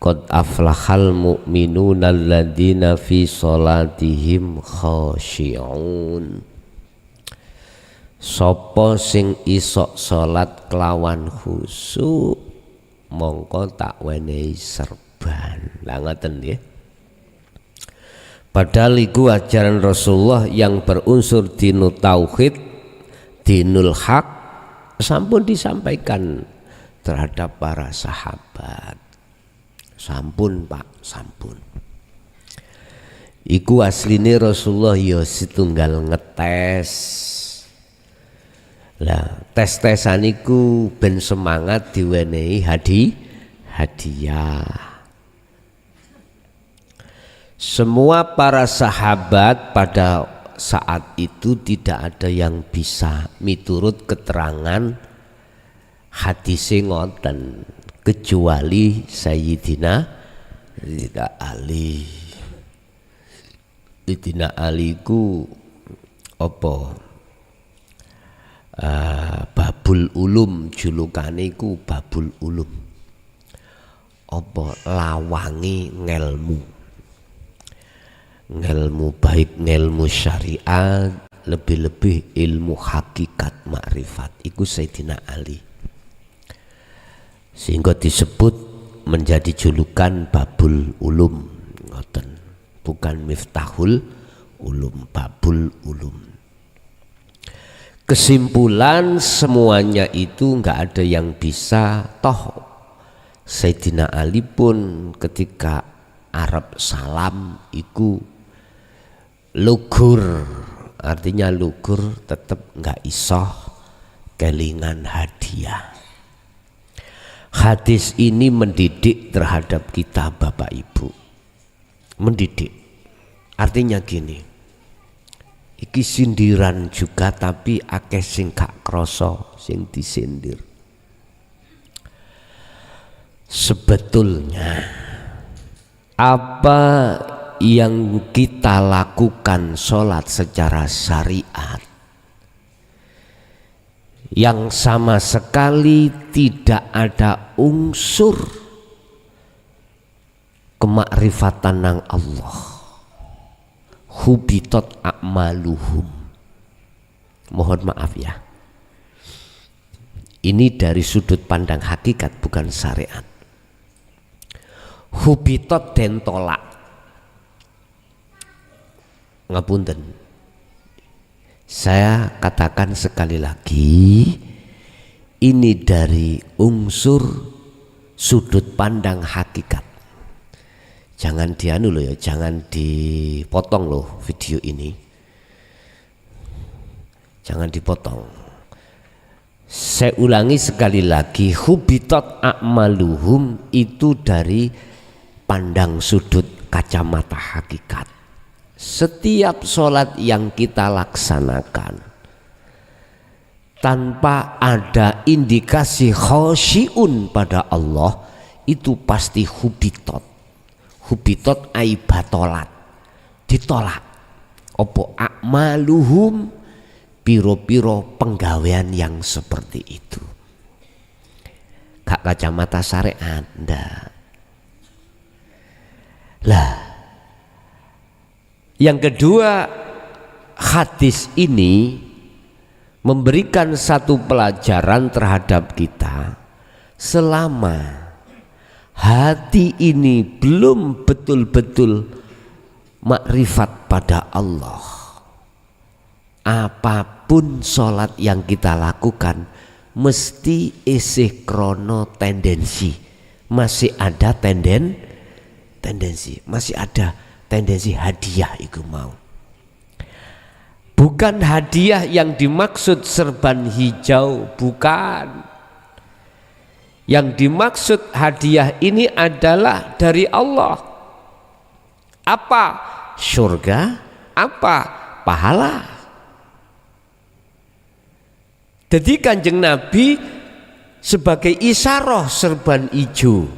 qad aflahal mu'minuna alladzina fi sholatihim khashi'un. Sapa sing isok salat kelawan khusyuk mongko tak wenehi serban. Lah ngoten nggih. Padahal iku ajaran Rasulullah yang berunsur dinul tauhid, dinul haq sampun disampaikan terhadap para sahabat. Sampun Pak, sampun. Iku asline Rasulullah ya setunggal ngetes. Lah tes-tesan iku ben semangat diwenehi hadiah. Semua para sahabat pada saat itu tidak ada yang bisa miturut keterangan hadise ngoten kecuali Sayyidina Ali. Sayyidina Ali ku apa? Babul Ulum, julukane ku Babul Ulum. Apa lawangi ngelmu. Ngelmu baik ngelmu syariat, lebih-lebih ilmu hakikat makrifat iku Sayyidina Ali. Sehingga disebut menjadi julukan Babul Ulum ngoten, bukan Miftahul Ulum, Babul Ulum. Kesimpulan semuanya itu enggak ada yang bisa, toh Sayyidina Ali pun ketika Arab salam iku lugur, artinya lugur tetap enggak isoh kelingan hadiah. Hadis ini mendidik terhadap kita Bapak Ibu. Mendidik. Artinya gini. Iki sindiran juga tapi akeh sing gak krasa sing disindir. Sebetulnya apa yang kita lakukan sholat secara syariat yang sama sekali tidak ada unsur kemakrifatan nang Allah. Hubitat a'maluhum. Mohon maaf ya, ini dari sudut pandang hakikat bukan syariat. Hubitat den tolak. Ngapunten, saya katakan sekali lagi, ini dari unsur sudut pandang hakikat. Jangan dianu loh ya, jangan dipotong loh video ini. Jangan dipotong. Saya ulangi sekali lagi, hubitat a'maluhum itu dari pandang sudut kacamata hakikat. Setiap sholat yang kita laksanakan tanpa ada indikasi khosyi'un pada Allah, itu pasti hubitat. Hubitot ai batolat, ditolak. Opo a'maluhum, piro-piro penggawean yang seperti itu. Gak kacamata syariat, ndak. Lah, yang kedua, hadis ini memberikan satu pelajaran terhadap kita. Selama hati ini belum betul-betul makrifat pada Allah, apapun sholat yang kita lakukan mesti isih krono tendensi, masih ada tendensi, masih ada tendensi hadiah iku mau. Bukan hadiah yang dimaksud serban hijau, bukan. Yang dimaksud hadiah ini adalah dari Allah. Apa? Surga. Apa? Pahala. Jadi Kanjeng Nabi sebagai isyarah serban hijau.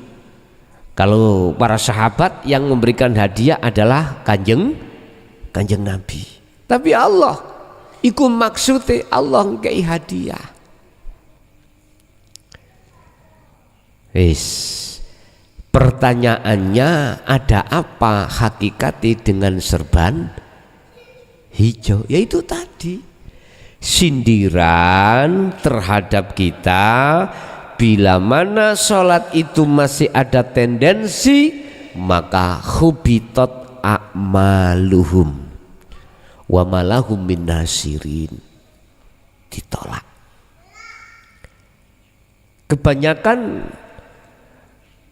Kalau para sahabat yang memberikan hadiah adalah Kanjeng Nabi. Tapi Allah, iku maksudnya Allah ngkei hadiah. Pertanyaannya, ada apa hakikatnya dengan serban hijau? Yaitu tadi, sindiran terhadap kita bila mana sholat itu masih ada tendensi, maka hubitat a'maluhum wa malahum min nasirin, ditolak. Kebanyakan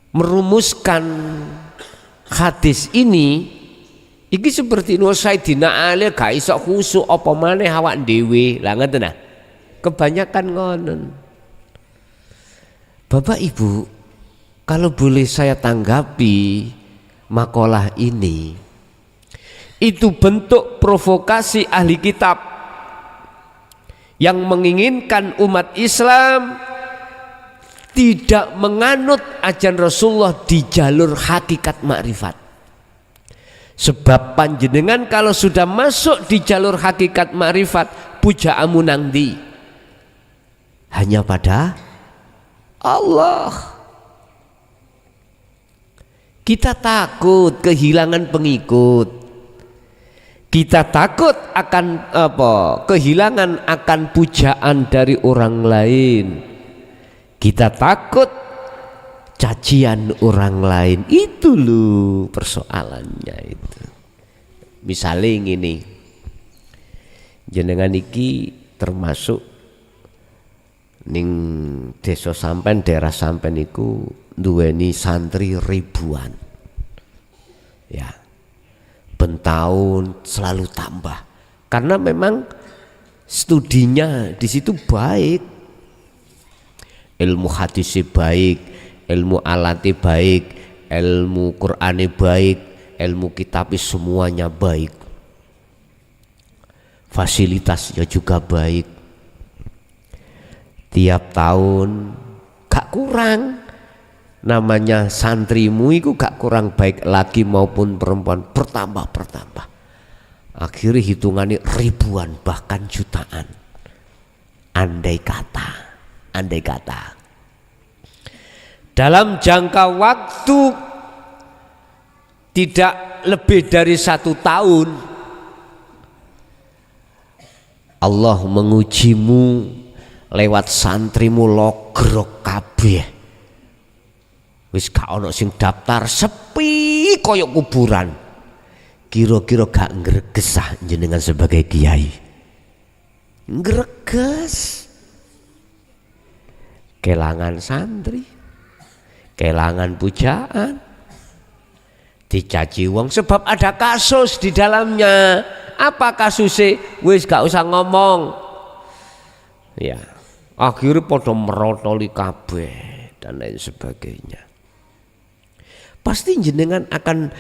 merumuskan hadis ini iki seperti no Sayyidina Ali gak iso khusuk apa maneh awak dhewe. Lah ngoten nah. Kebanyakan ngonon. Bapak Ibu, kalau boleh saya tanggapi makalah ini, itu bentuk provokasi ahli kitab yang menginginkan umat Islam tidak menganut ajaran Rasulullah di jalur hakikat makrifat. Sebab panjenengan kalau sudah masuk di jalur hakikat makrifat, pujaamu nang ndi? Hanya pada Allah. Kita takut kehilangan pengikut. Kita takut akan kehilangan akan pujaan dari orang lain. Kita takut cacian orang lain. Itu loh persoalannya itu. Misalnya ini, jenengan iki termasuk ning desa sampean, daerah sampean iku duweni santri ribuan. Ya, bentahun selalu tambah. Karena memang studinya di situ baik. Ilmu hadisnya baik, ilmu alatnya baik, ilmu Qur'annya baik, ilmu kitabnya semuanya baik, fasilitasnya juga baik. Tiap tahun gak kurang, namanya santrimu itu gak kurang baik laki maupun perempuan, bertambah. Akhirnya hitungannya ribuan bahkan jutaan. Andai kata dalam jangka waktu tidak lebih dari 1 tahun Allah mengujimu lewat santrimu logrok kabeh. Wis gak ono sing daftar, sepi koyok kuburan. Kira-kira gak ngregesah jenengan sebagai kiai? Ngreges. Kelangan santri, kelangan pujaan, dicaci wong sebab ada kasus di dalamnya. Apa kasusnya? Wis gak usah ngomong. Ya, akhirnya podo merotoli kabeh dan lain sebagainya. Pasti jenengan akan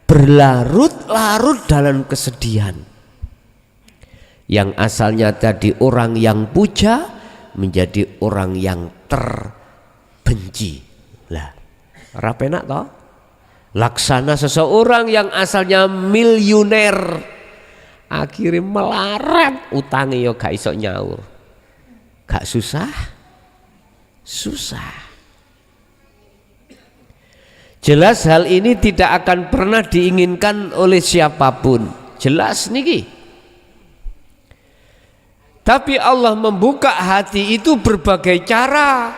berlarut-larut dalam kesedihan. Yang asalnya tadi orang yang puja menjadi orang yang terbenci. Lah, ora penak toh? Laksana seseorang yang asalnya miliuner akhirnya melarat, utangnya yo gak iso nyaur. Gak susah? Susah. Jelas hal ini tidak akan pernah diinginkan oleh siapapun. Jelas niki. Tapi Allah membuka hati itu berbagai cara.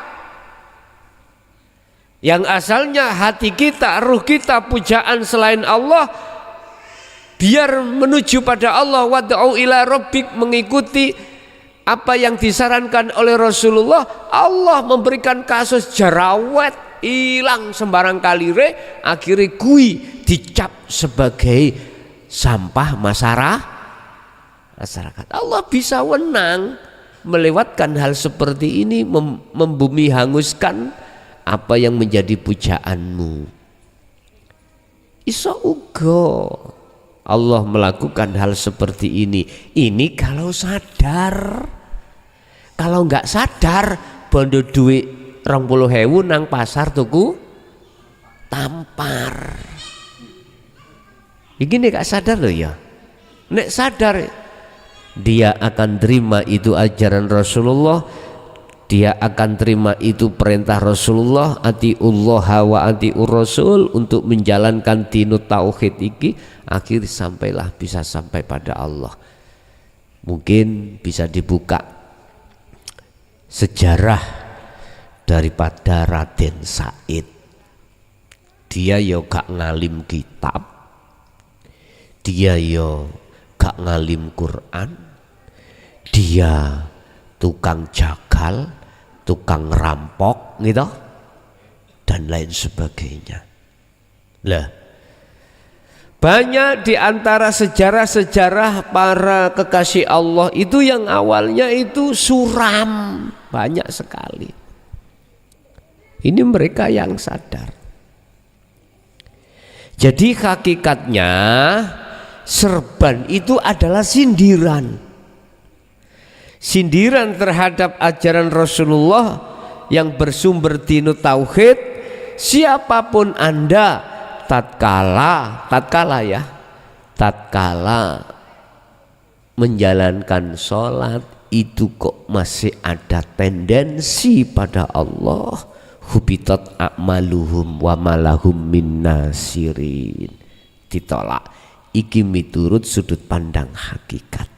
Yang asalnya hati kita, ruh kita pujaan selain Allah, biar menuju pada Allah, wad'u ila rabbik, mengikuti apa yang disarankan oleh Rasulullah. Allah memberikan kasus jerawat hilang sembarang kalire, akhirnya kui dicap sebagai sampah masyarakat. Allah bisa wenang melewatkan hal seperti ini, membumi hanguskan apa yang menjadi pujaanmu. Iso uga Allah melakukan hal seperti ini. Ini kalau sadar. Kalau nggak sadar, bondo duit 20.000 nang pasar tuku tampar. Iki nek gak sadar loh ya. Nek sadar dia akan terima itu ajaran Rasulullah, dia akan terima itu perintah Rasulullah, atiullah wa atiur rasul, untuk menjalankan dinut tauhid iki, akhir sampailah bisa sampai pada Allah. Mungkin bisa dibuka sejarah daripada Raden Said. Dia yo gak ngalim kitab, dia yo gak ngalim Quran, dia tukang jagal, tukang rampok gitu dan lain sebagainya. Lah, banyak di antara sejarah-sejarah para kekasih Allah itu yang awalnya itu suram, banyak sekali. Ini mereka yang sadar. Jadi hakikatnya serban itu adalah sindiran. Sindiran terhadap ajaran Rasulullah yang bersumber dinut tauhid. Siapapun Anda tatkala menjalankan sholat itu kok masih ada tendensi pada Allah, hubitat a'maluhum wa malahum min nasirin, ditolak. Iki miturut sudut pandang hakikat.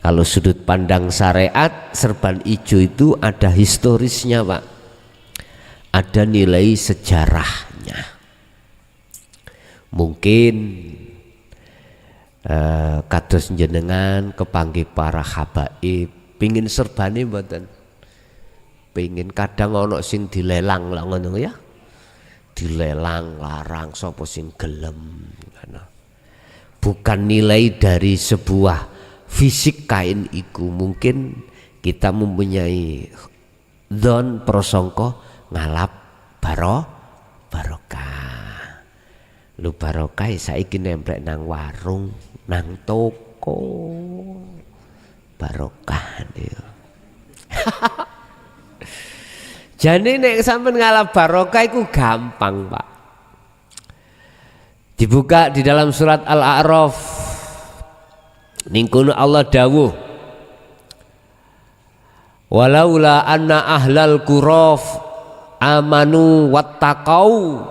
Kalau sudut pandang syariat, serban ijo itu ada historisnya Pak, ada nilai sejarahnya. Mungkin kados jenengan kepanggih para habaib pingin serbane mboten, pingin kadang ono sing dilelang lah ngono ya, dilelang larang sapa sing gelem. Bukan nilai dari sebuah fisik kain iku, mungkin kita mempunyai dzon prasangka ngalap barokah. Lu barokah saiki nemplek nang warung, nang toko, barokah niku. Jane nek sampean ngalap barokah iku gampang, Pak. Dibuka di dalam surat Al-A'raf. Ningkono Allah dawuh, walaula anna ahlal quraf amanu wattaqau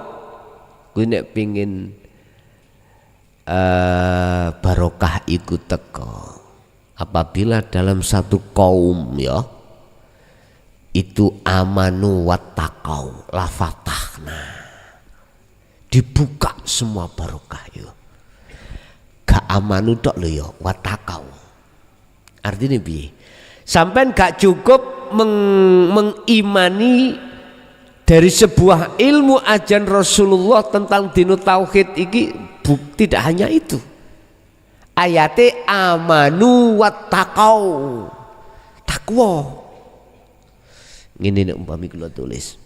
kuwi nek pingin barokah iku teko apabila dalam satu kaum ya itu amanu wattaqau la fatahna, dibuka semua barokah yo. Gak amanu tok lho yo wattaqau. Artinya piye? Sampean gak cukup mengimani dari sebuah ilmu ajaran Rasulullah tentang dinu tauhid iki, tidak hanya itu. Ayate amanu wattaqau, takwa. Ngene nek umpami kula tulis.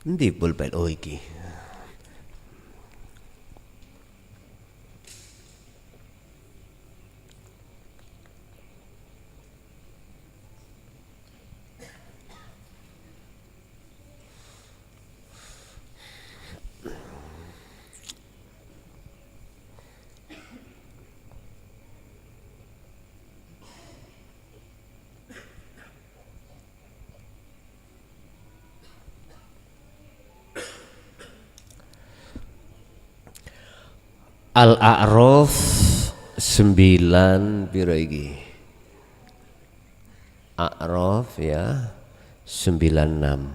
Endi pulpen oh iki. Al-A'raf 9 piro iki? A'raf ya 96.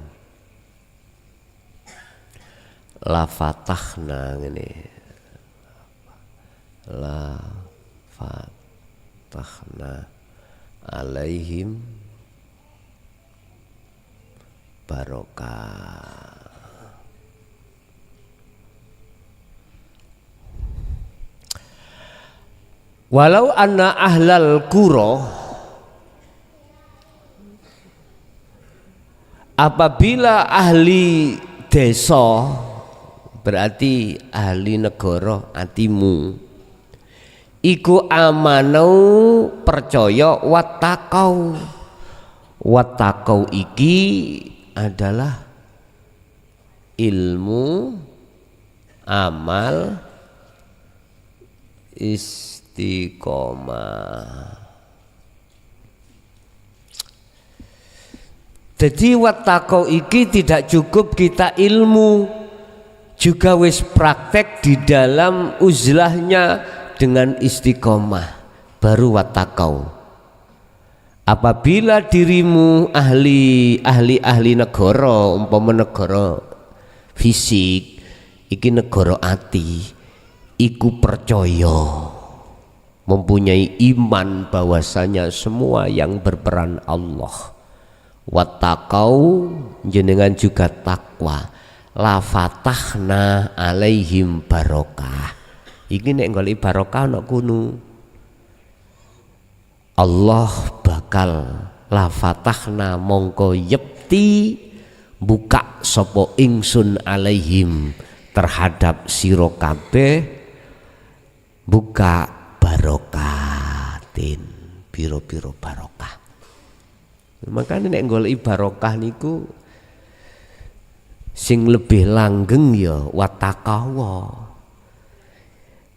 La fatahna ngene. La fatahna alaihim barokah. Walau anna ahlal qura, apabila ahli desa berarti ahli negara atimu iku amanau percaya wattaqau. Wattaqau iki adalah ilmu amal istiqomah. Jadi wattaqau iki tidak cukup kita ilmu, juga wis praktek di dalam uzlahnya dengan istiqomah, baru wattaqau. Apabila dirimu ahli negara, umpama negara fisik, iki negara ati, iku percaya, mempunyai iman bahwasanya semua yang berperan Allah. Wattaqau jenengan juga takwa. La fatahna alaihim barokah. Iki nek golek barokah ana kuno. Allah bakal la fatahna mongko yepti buka sapa ingsun alaihim terhadap sira kabeh buka barokatin, biro-biro barokah. Makanya nek golek barokah niku sing lebih langgeng ya wattaqwa.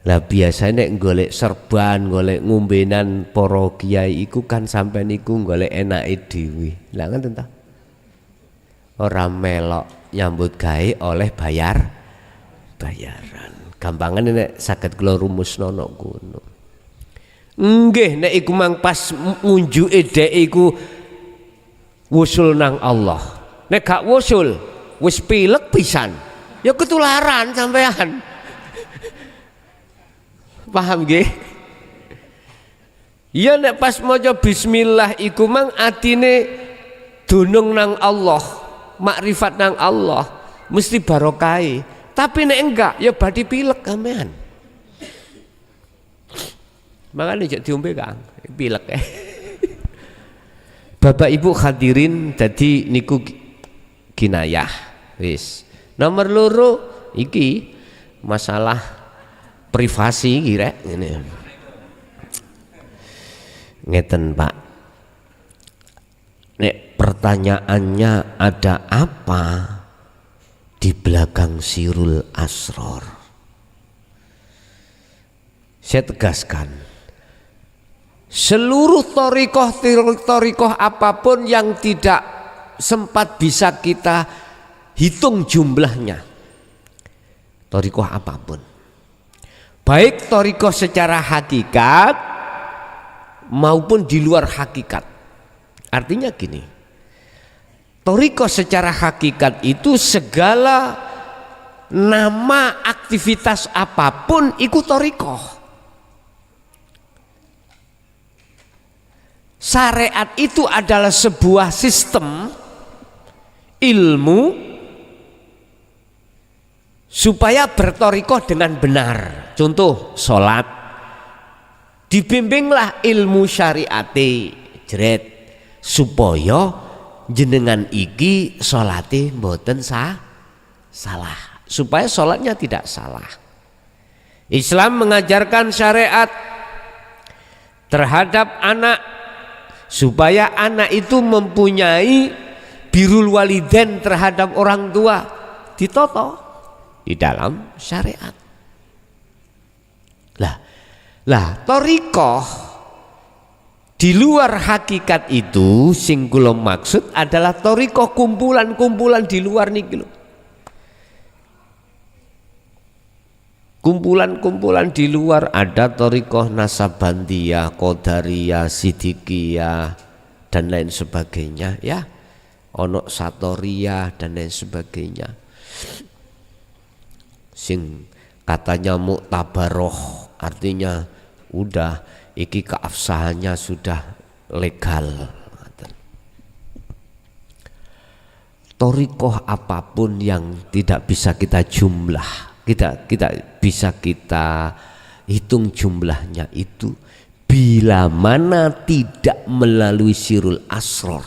Lah biasanya nek golek serban, golek ngombenan para kiai iku kan sampean niku golek enake dhewe. Lah ngoten ta? Ora melok nyambut gawe oleh bayaran. Gampangan nek saged kula rumusno nang kono. Nggih nek iku mang pas ngunjuke dhek iku wusul nang Allah. Nek gak wusul wis pilek pisan. Ya ketularan sampean. Paham nggih? Ya nek pas maca bismillah iku mang atine dunung nang Allah, makrifat nang Allah, mesti barokai. Tapi nek enggak ya badhe pilek sampean. Makane jek diombe Kang, pilek. Bapak Ibu hadirin, dadi niku kinayah. Wis. Nomor loro iki masalah privasi iki rek ngene. Ngeten Pak. Nek pertanyaannya ada apa di belakang sirul asror, saya tegaskan seluruh thariqah apapun yang tidak sempat bisa kita hitung jumlahnya, thariqah apapun, baik thariqah secara hakikat maupun di luar hakikat. Artinya gini, thariqah secara hakikat itu segala nama aktivitas apapun ikut thariqah. Syariat itu adalah sebuah sistem ilmu supaya berthariqah dengan benar. Contoh sholat, dibimbinglah ilmu syariate jeret supaya jenengan iki sholate mboten salah, supaya sholatnya tidak salah. Islam mengajarkan syariat terhadap anak supaya anak itu mempunyai birrul walidain terhadap orang tua, ditoto di dalam syariat. Lah thariqah di luar hakikat itu sing kula maksud adalah thariqah kumpulan-kumpulan di luar niki lho. Kumpulan-kumpulan di luar ada thariqah Nasabandiyah, Qadariyah, Siddiqiyah dan lain sebagainya ya. Ono Satoriyah dan lain sebagainya. Sing katanya muktabaroh, artinya udah iki keabsahannya sudah legal. Thariqah apapun yang tidak bisa kita jumlah, kita bisa kita hitung jumlahnya itu, bila mana tidak melalui sirul asror,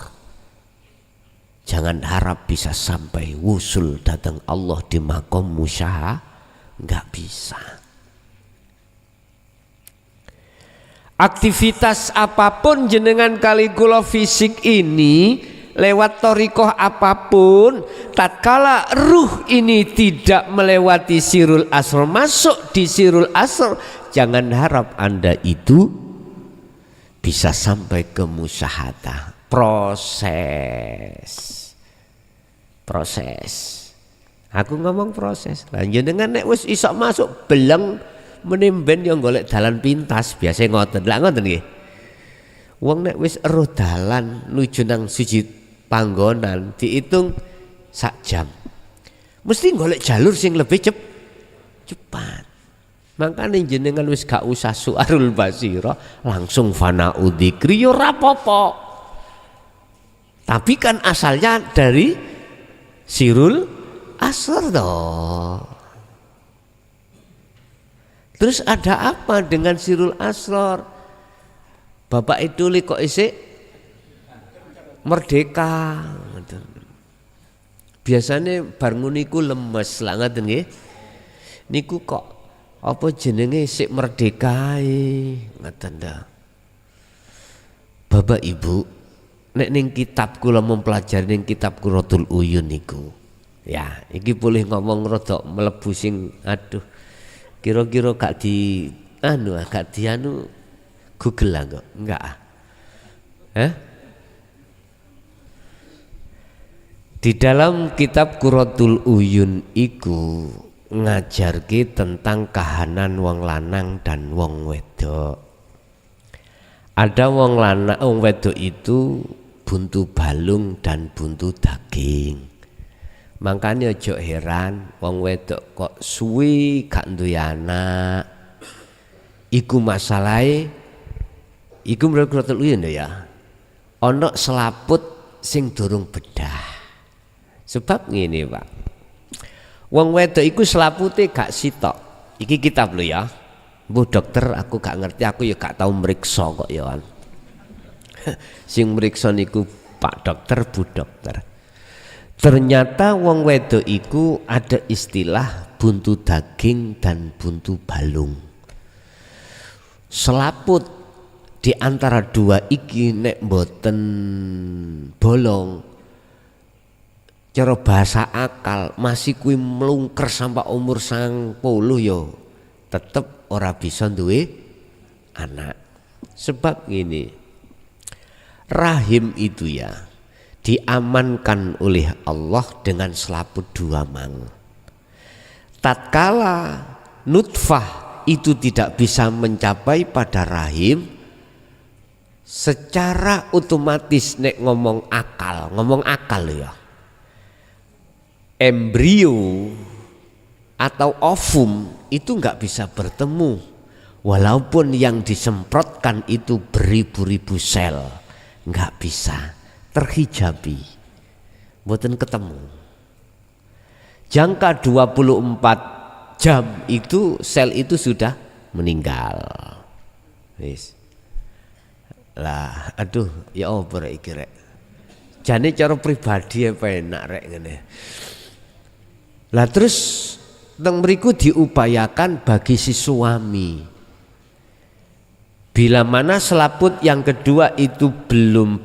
jangan harap bisa sampai wusul datang Allah di maqam musyaha, nggak bisa. Aktivitas apapun jenengan kali kula fisik ini lewat thariqah apapun, tatkala ruh ini tidak melewati sirul asr, masuk di sirul asr, jangan harap Anda itu bisa sampai ke musyahadah. Proses aku ngomong proses lah, jenengan nek wis iso masuk beleng menimben yang golek dalan pintas, biasa ngoten lah, ngoten nggih. Wong nek wis eruh dalan nuju nang siji panggonan dihitung sak jam, mesti golek jalur sing lebih cepat. Makanya jenengan wis gak usah suarul basira, langsung fana'u dzikri yo rapopo. Tapi kan asalnya dari sirul asr toh. Terus ada apa dengan sirul asror? Bapak itu kok isik merdeka. Biasanya bar niku lemes lah ngoten nggih. Niku kok apa jenenge sik merdeka ngoten ta. Bapak Ibu, nek ning kitab kula mempelajari ning kitab Qurratul Uyun niku. Ya, iki boleh ngomong rada mlebu sing aduh. Kira-kira gak di Google lah kok. Enggak ah. Di dalam kitab Qurratul Uyun iku ngajarke tentang kahanan wong lanang dan wong wedok. Ada wong lanang, wong wedok itu buntu balung dan buntu daging. Makanya ojo heran wong wedok kok suwi gak duwe anak. Iku masalahe iku menurut Qurratul Uyun ya. Ana selaput sing durung bedah. Sebab ngene, Pak. Wong wedok iku selapute gak sitok. Iki kitab lho ya. Bu dokter aku gak ngerti, aku ya gak tau mriksa kok ya. Sing mriksa niku Pak dokter, Bu dokter. Ternyata wong wedok iku ada istilah buntu daging dan buntu balung. Selaput di antara dua iki nek mboten bolong, cara bahasa akal masih kuwi mlungker sampai umur 90 yo tetep ora bisa duwe anak. Sebab gini, rahim itu ya diamankan oleh Allah dengan selaput 2 mang. Tatkala nutfah itu tidak bisa mencapai pada rahim, secara otomatis nek ngomong akal ya, embrio atau ovum itu nggak bisa bertemu, walaupun yang disemprotkan itu beribu-ribu sel, nggak bisa, terhijabi, mboten ketemu. Jangka 24 jam itu sel itu sudah meninggal. Wis. Lah, aduh, ya apa rek iki rek. Jane cara pribadi apa enak rek ngene. Lah terus teng mriku diupayakan bagi si suami. Bila mana selaput yang kedua itu belum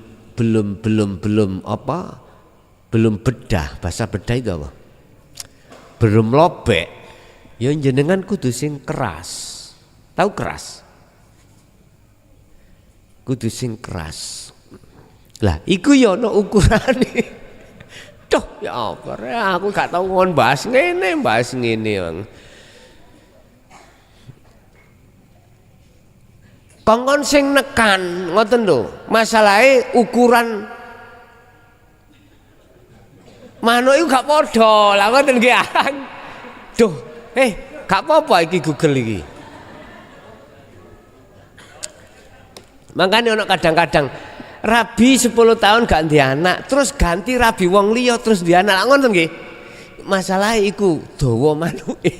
bedah, bahasa bedah itu apa? Belum lobek, ya jenengan kudu sing keras. Tahu keras? Kudu sing keras. Lah iku ya ana ukurane. Duh ya apa aku gak tau ngon bahas ngene Bang. Kongkon sing nekan ngoten lho. Masalahe ukuran manuk iku gak padha. Lah ngoten nggih. Duh, gak apa-apa iki Google iki. Makanya ono kadang-kadang rabi 10 tahun gak ndek anak, terus ganti rabi wong liya terus ndek anak. Ngoten nggih. Masalah iku dawa manuke.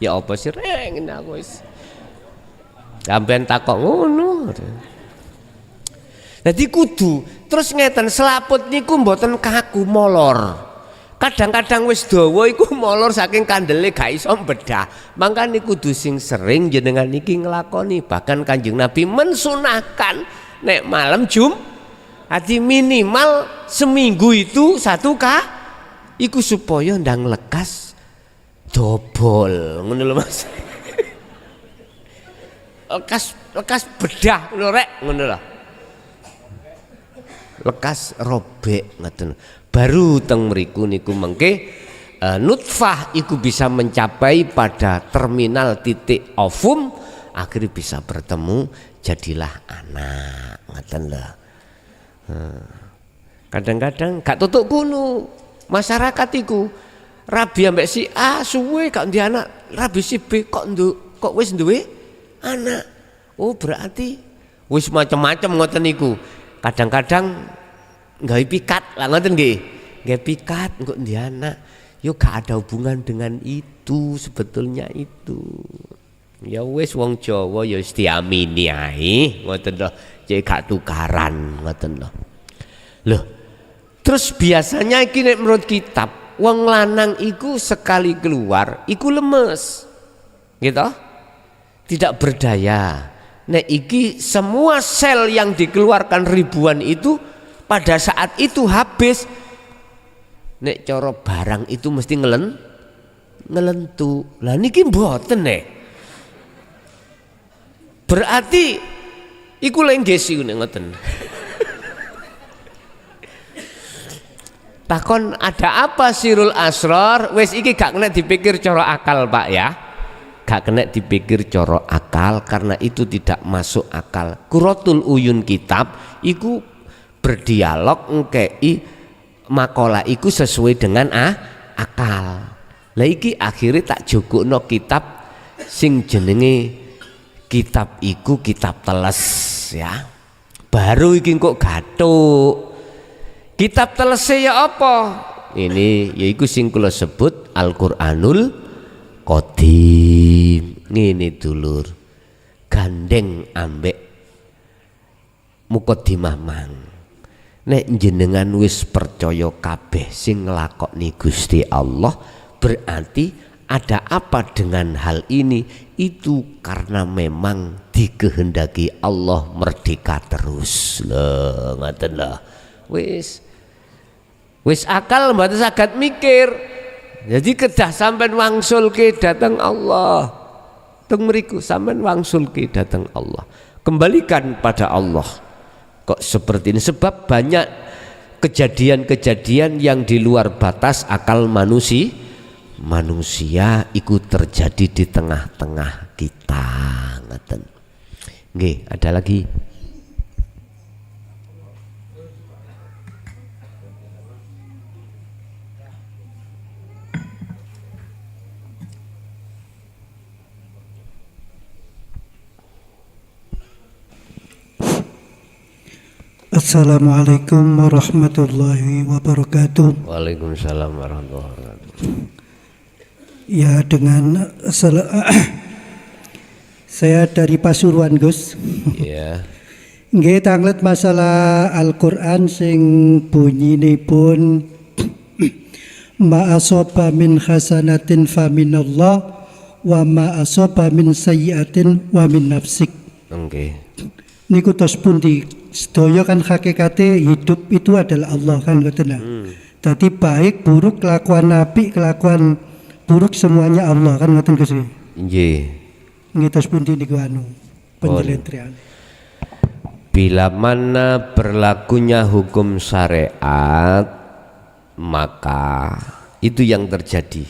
Ya apa sih reng aku wis. Sampeyan takok ngono. Dadi kudu terus ngeten selaput niku mboten kaku molor. Kadang-kadang wis dawa iku molor saking kandele gak iso bedah. Mangkane kudu sing sering jenengan iki nglakoni. Bahkan Kanjeng Nabi mensunahkan nek malam Jumat minimal seminggu itu 1 iku supaya ndang lekas dobol ngono lho Mas. lekas bedah ngono rek ngono lho. Lekas robek ngoten. Baru teng mriku niku mengke nutfah iku bisa mencapai pada terminal titik ovum, akhirnya bisa bertemu jadilah anak ngoten lho. Kadang-kadang gak tutuk kuno masyarakat iku rabi ambek si A suwe gak ndek anak, rabi si B kok wis duwe anak. Oh berarti wis macam-macam ngoten niku. Kadang-kadang nggawe pikat lah ngoten nggih. Nggawe pikat engko ndek anak. Yo gak ada hubungan dengan itu sebetulnya itu. Ya wis wong Jawa ya wis diamini ae ngoten lho. Cek gak tukaran ngoten lho. Loh. Terus biasanya iki nek menurut kitab wong lanang iku sekali keluar iku lemes. Gitu? Tidak berdaya. Nek iki semua sel yang dikeluarkan ribuan itu pada saat itu habis. Nek cara barang itu mesti ngelentu. Lah niki mboten nek. Berarti iku lenggesi ngoten. Takon ada apa sirul asror? Wes iki gak kena dipikir cara akal Pak ya. Gak kena dipikir cara akal karena itu tidak masuk akal. Qurratul Uyun kitab iku berdialog ngkei makalah iku sesuai dengan akal. Lah iki akhirnya tak jogokno kitab sing jenenge kitab iku kitab teles ya. Baru iki kok gathuk. Kitab telese ya apa? Ini yaiku sing kula sebut Al-Qur'anul Qadim. Ngene dulur. Gandeng ambek mukaddimah mang. Nek jenengan wis percaya kabeh sing nglakoni Gusti Allah, berarti ada apa dengan hal ini? Itu karena memang dikehendaki Allah merdeka terus. Lho, ngoten lho. Wis akal mboten saged mikir. Jadi kedah sampean wangsulke datang Allah. teng mriku sampean wangsulke datang Allah, kembalikan pada Allah. Kok seperti ini? Sebab banyak kejadian-kejadian yang di luar batas akal manusia ikut terjadi di tengah-tengah kita. Ngaten. Nggih, ada lagi. Assalamualaikum warahmatullahi wabarakatuh. Waalaikumsalam warahmatullahi wabarakatuh. Ya, dengan saya dari Pasuruan, Gus. Iya. Nggih tanglet masalah Al-Qur'an sing bunyinipun ma asaba min hasanatin fa minallah wa ma asaba min sayyi'atin wa min nafsik. Nggih. Niku tos pundi? Sedaya kan hakikate hidup itu adalah Allah kan ngoten. Tadi baik buruk kelakuan apik kelakuan buruk semuanya Allah kan ngoten Gus. Nggih. Nggih tos pundi niku anu penjelasan. Bila mana berlakunya hukum syariat, maka itu yang terjadi.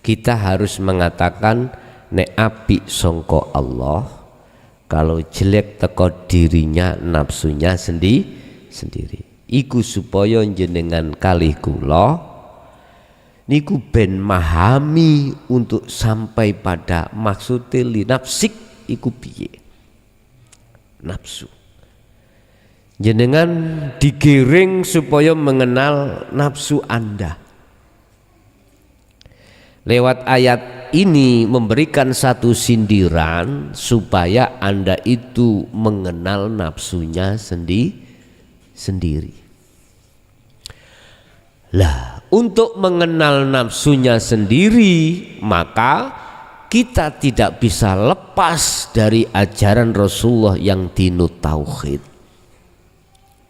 Kita harus mengatakan nek apik sangka Allah, kalau jelek teko dirinya nafsunya sendiri. Iku supaya jenengan kalih kula niku ben mahami untuk sampai pada maksudnya li nafsik iku piye. Nafsu. Jenengan digiring supaya mengenal nafsu Anda. Lewat ayat ini memberikan satu sindiran supaya Anda itu mengenal nafsunya sendiri. Lah, untuk mengenal nafsunya sendiri, maka kita tidak bisa lepas dari ajaran Rasulullah yang dinut tauhid.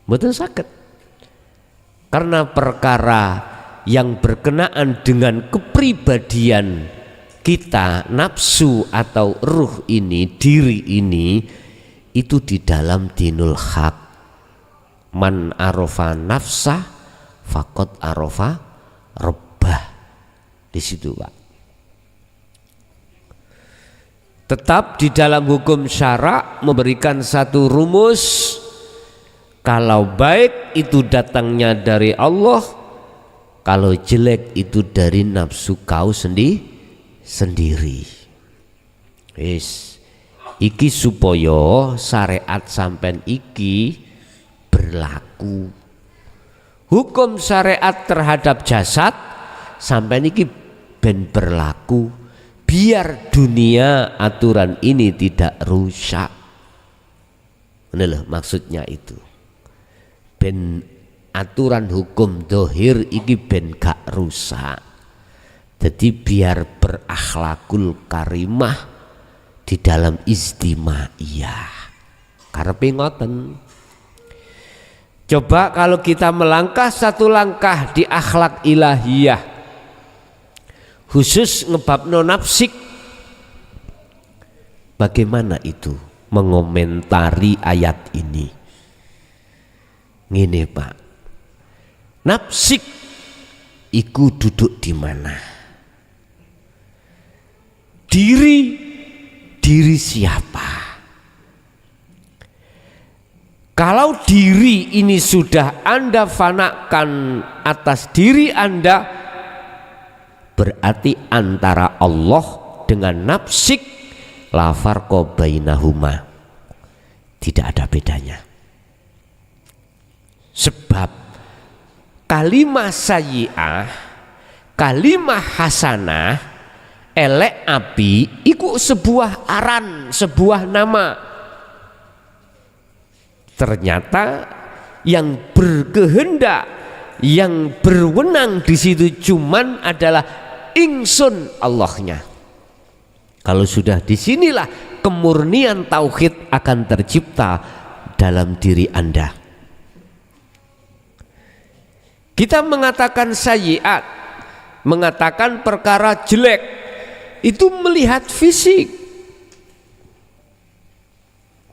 Mboten saged. Karena perkara yang berkenaan dengan kepribadian kita, nafsu atau ruh ini, diri ini, itu di dalam dinul haq. Man arofa nafsah faqad arofa rabbah. Di situ Pak. Tetap di dalam hukum syara memberikan satu rumus, kalau baik itu datangnya dari Allah, kalau jelek itu dari nafsu kau sendiri. Wis, iki supaya syariat sampean iki berlaku. Hukum syariat terhadap jasad sampean iki ben berlaku, biar dunia aturan ini tidak rusak. Ini loh maksudnya itu. Ben aturan hukum dohir iki ben gak rusak. Jadi biar berakhlakul karimah di dalam istimaiyah. Karepe ngoten. Coba kalau kita melangkah satu langkah di akhlak ilahiyah, khusus ngebabno nafsik, bagaimana itu mengomentari ayat ini? Ngene Pak, nafsik iku duduk di mana? Diri siapa? Kalau diri ini sudah Anda fanakan atas diri Anda, berarti antara Allah dengan nafsik la farqa bainahuma, tidak ada bedanya. Sebab kalimah sayyi'ah, kalimah hasanah, elek api, iku sebuah aran, sebuah nama. Ternyata yang berkehendak, yang berwenang di situ cuman adalah ingsun Allahnya. Kalau sudah disinilah kemurnian tauhid akan tercipta dalam diri Anda. Kita mengatakan sayyiat, mengatakan perkara jelek, itu melihat fisik.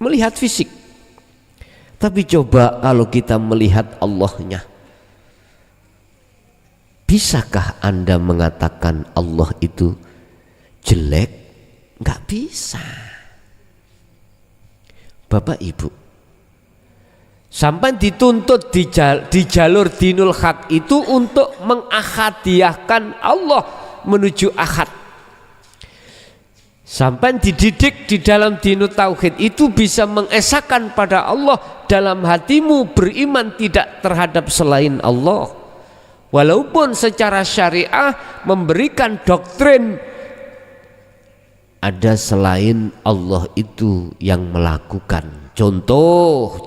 melihat fisik. Tapi coba kalau kita melihat Allahnya, bisakah Anda mengatakan Allah itu jelek? Enggak bisa. Bapak Ibu, sampai dituntut di jalur dinul haq itu untuk mengahadiahkan Allah menuju ahad. Sampai dididik di dalam dinul tauhid itu bisa mengesahkan pada Allah, dalam hatimu beriman tidak terhadap selain Allah. Walaupun secara syariah memberikan doktrin ada selain Allah itu yang melakukan. Contoh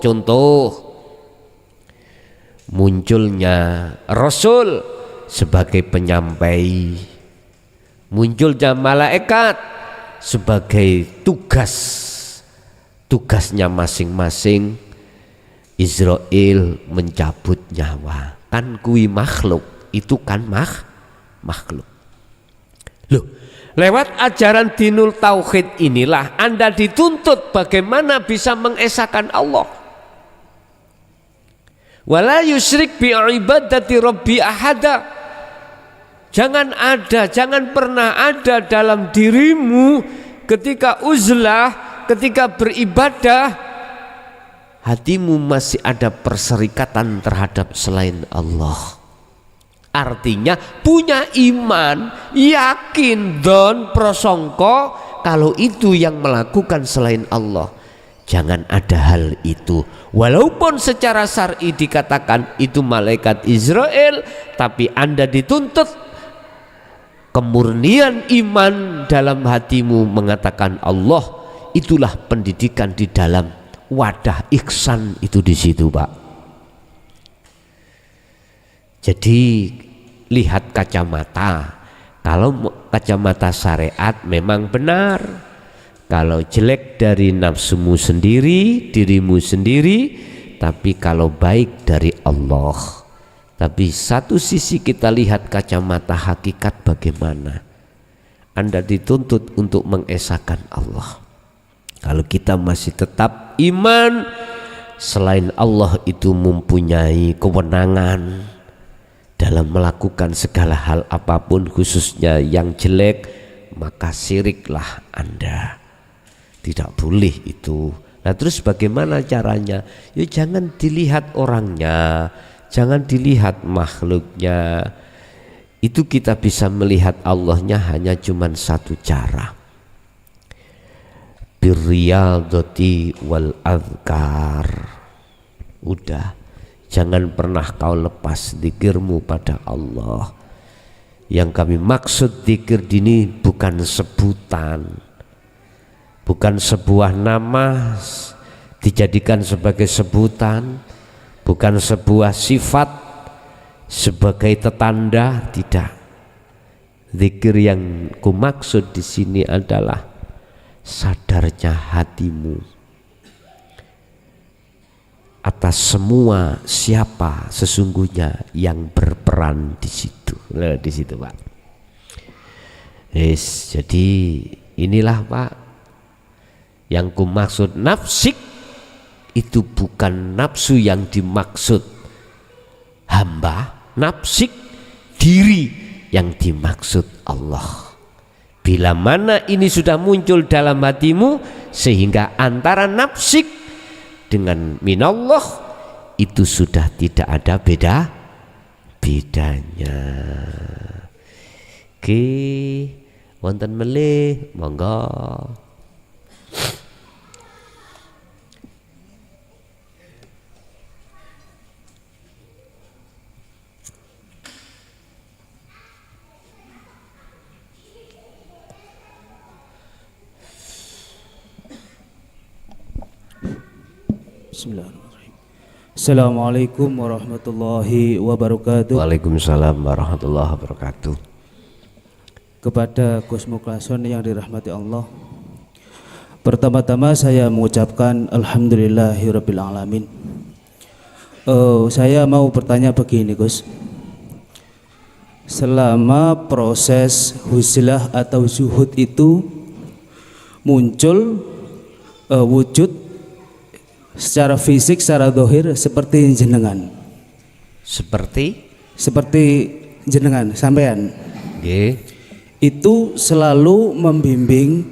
munculnya Rasul sebagai penyampai, munculnya malaikat sebagai tugasnya masing-masing. Israel mencabut nyawa, kan kui makhluk, itu kan makhluk. Loh, lewat ajaran dinul tauhid inilah Anda dituntut bagaimana bisa mengesahkan Allah. Wala yusyrik bi ibadati rabbi ahada. Jangan pernah ada dalam dirimu ketika uzlah, ketika beribadah, hatimu masih ada perserikatan terhadap selain Allah. Artinya punya iman, yakin dan prasangka kalau itu yang melakukan selain Allah. Jangan ada hal itu. Walaupun secara syar'i dikatakan itu malaikat Israel, tapi Anda dituntut kemurnian iman dalam hatimu mengatakan Allah. Itulah pendidikan di dalam wadah ihsan itu di situ, Pak. Jadi lihat kacamata. Kalau kacamata syariat memang benar. Kalau jelek dari nafsumu sendiri, dirimu sendiri, tapi kalau baik dari Allah. Tapi satu sisi kita lihat kacamata hakikat bagaimana. Anda dituntut untuk mengesahkan Allah. Kalau kita masih tetap iman selain Allah itu mempunyai kewenangan dalam melakukan segala hal apapun, khususnya yang jelek, maka syiriklah Anda. Tidak boleh itu. Nah terus bagaimana caranya? Ya jangan dilihat orangnya, jangan dilihat makhluknya. Itu kita bisa melihat Allahnya hanya cuman satu cara. Birriyadati wal azkar. Udah, jangan pernah kau lepas zikirmu pada Allah. Yang kami maksud zikir ini bukan sebutan, bukan sebuah nama dijadikan sebagai sebutan, bukan sebuah sifat sebagai tetanda, tidak. Zikir yang kumaksud di sini adalah sadarnya hatimu atas semua siapa sesungguhnya yang berperan di situ. Di situ, Pak. Yes, jadi inilah, Pak, yang kumaksud nafsik itu bukan nafsu yang dimaksud hamba, nafsik diri yang dimaksud Allah. Bila mana ini sudah muncul dalam hatimu sehingga antara nafsik dengan minallah itu sudah tidak ada bedanya. Oke, wonten melih, monggo. Bismillahirrahmanirrahim. Assalamualaikum warahmatullahi wabarakatuh. Waalaikumsalam warahmatullahi wabarakatuh. Kepada Gus Muklason yang dirahmati Allah, pertama-tama saya mengucapkan alhamdulillahirabbil alamin. Saya mau bertanya begini, Gus. Selama proses huzlah atau zuhud itu muncul wujud secara fisik, secara dohir seperti jenengan. Seperti jenengan, sampean. Itu selalu membimbing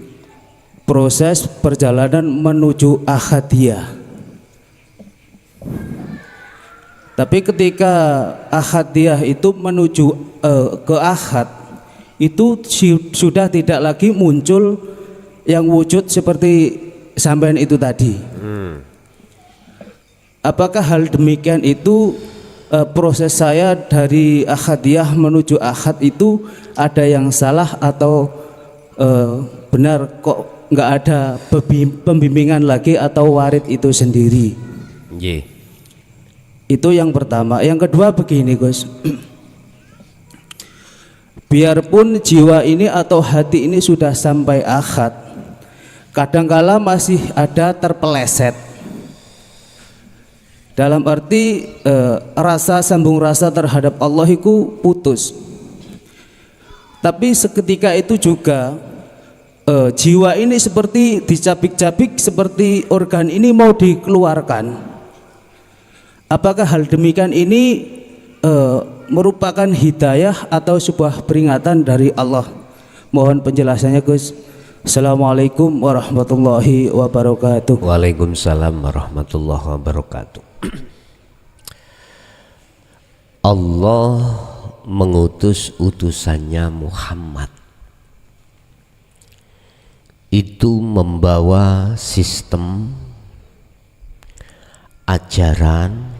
proses perjalanan menuju ahadiyah. Tapi ketika ahadiyah itu menuju ke ahad, itu sudah tidak lagi muncul yang wujud seperti sampean itu tadi. Apakah hal demikian itu proses saya dari ahadiyah menuju ahad itu ada yang salah atau benar kok nggak ada pembimbingan lagi atau warid itu sendiri? Itu yang pertama. Yang kedua begini Gus, biarpun jiwa ini atau hati ini sudah sampai ahad, kadangkala masih ada terpeleset. Dalam arti rasa sambung rasa terhadap Allah itu putus. Tapi seketika itu juga jiwa ini seperti dicabik-cabik, seperti organ ini mau dikeluarkan. Apakah hal demikian ini merupakan hidayah atau sebuah peringatan dari Allah? Mohon penjelasannya Gus. Assalamualaikum warahmatullahi wabarakatuh. Waalaikumsalam warahmatullahi wabarakatuh. Allah mengutus utusannya Muhammad itu membawa sistem ajaran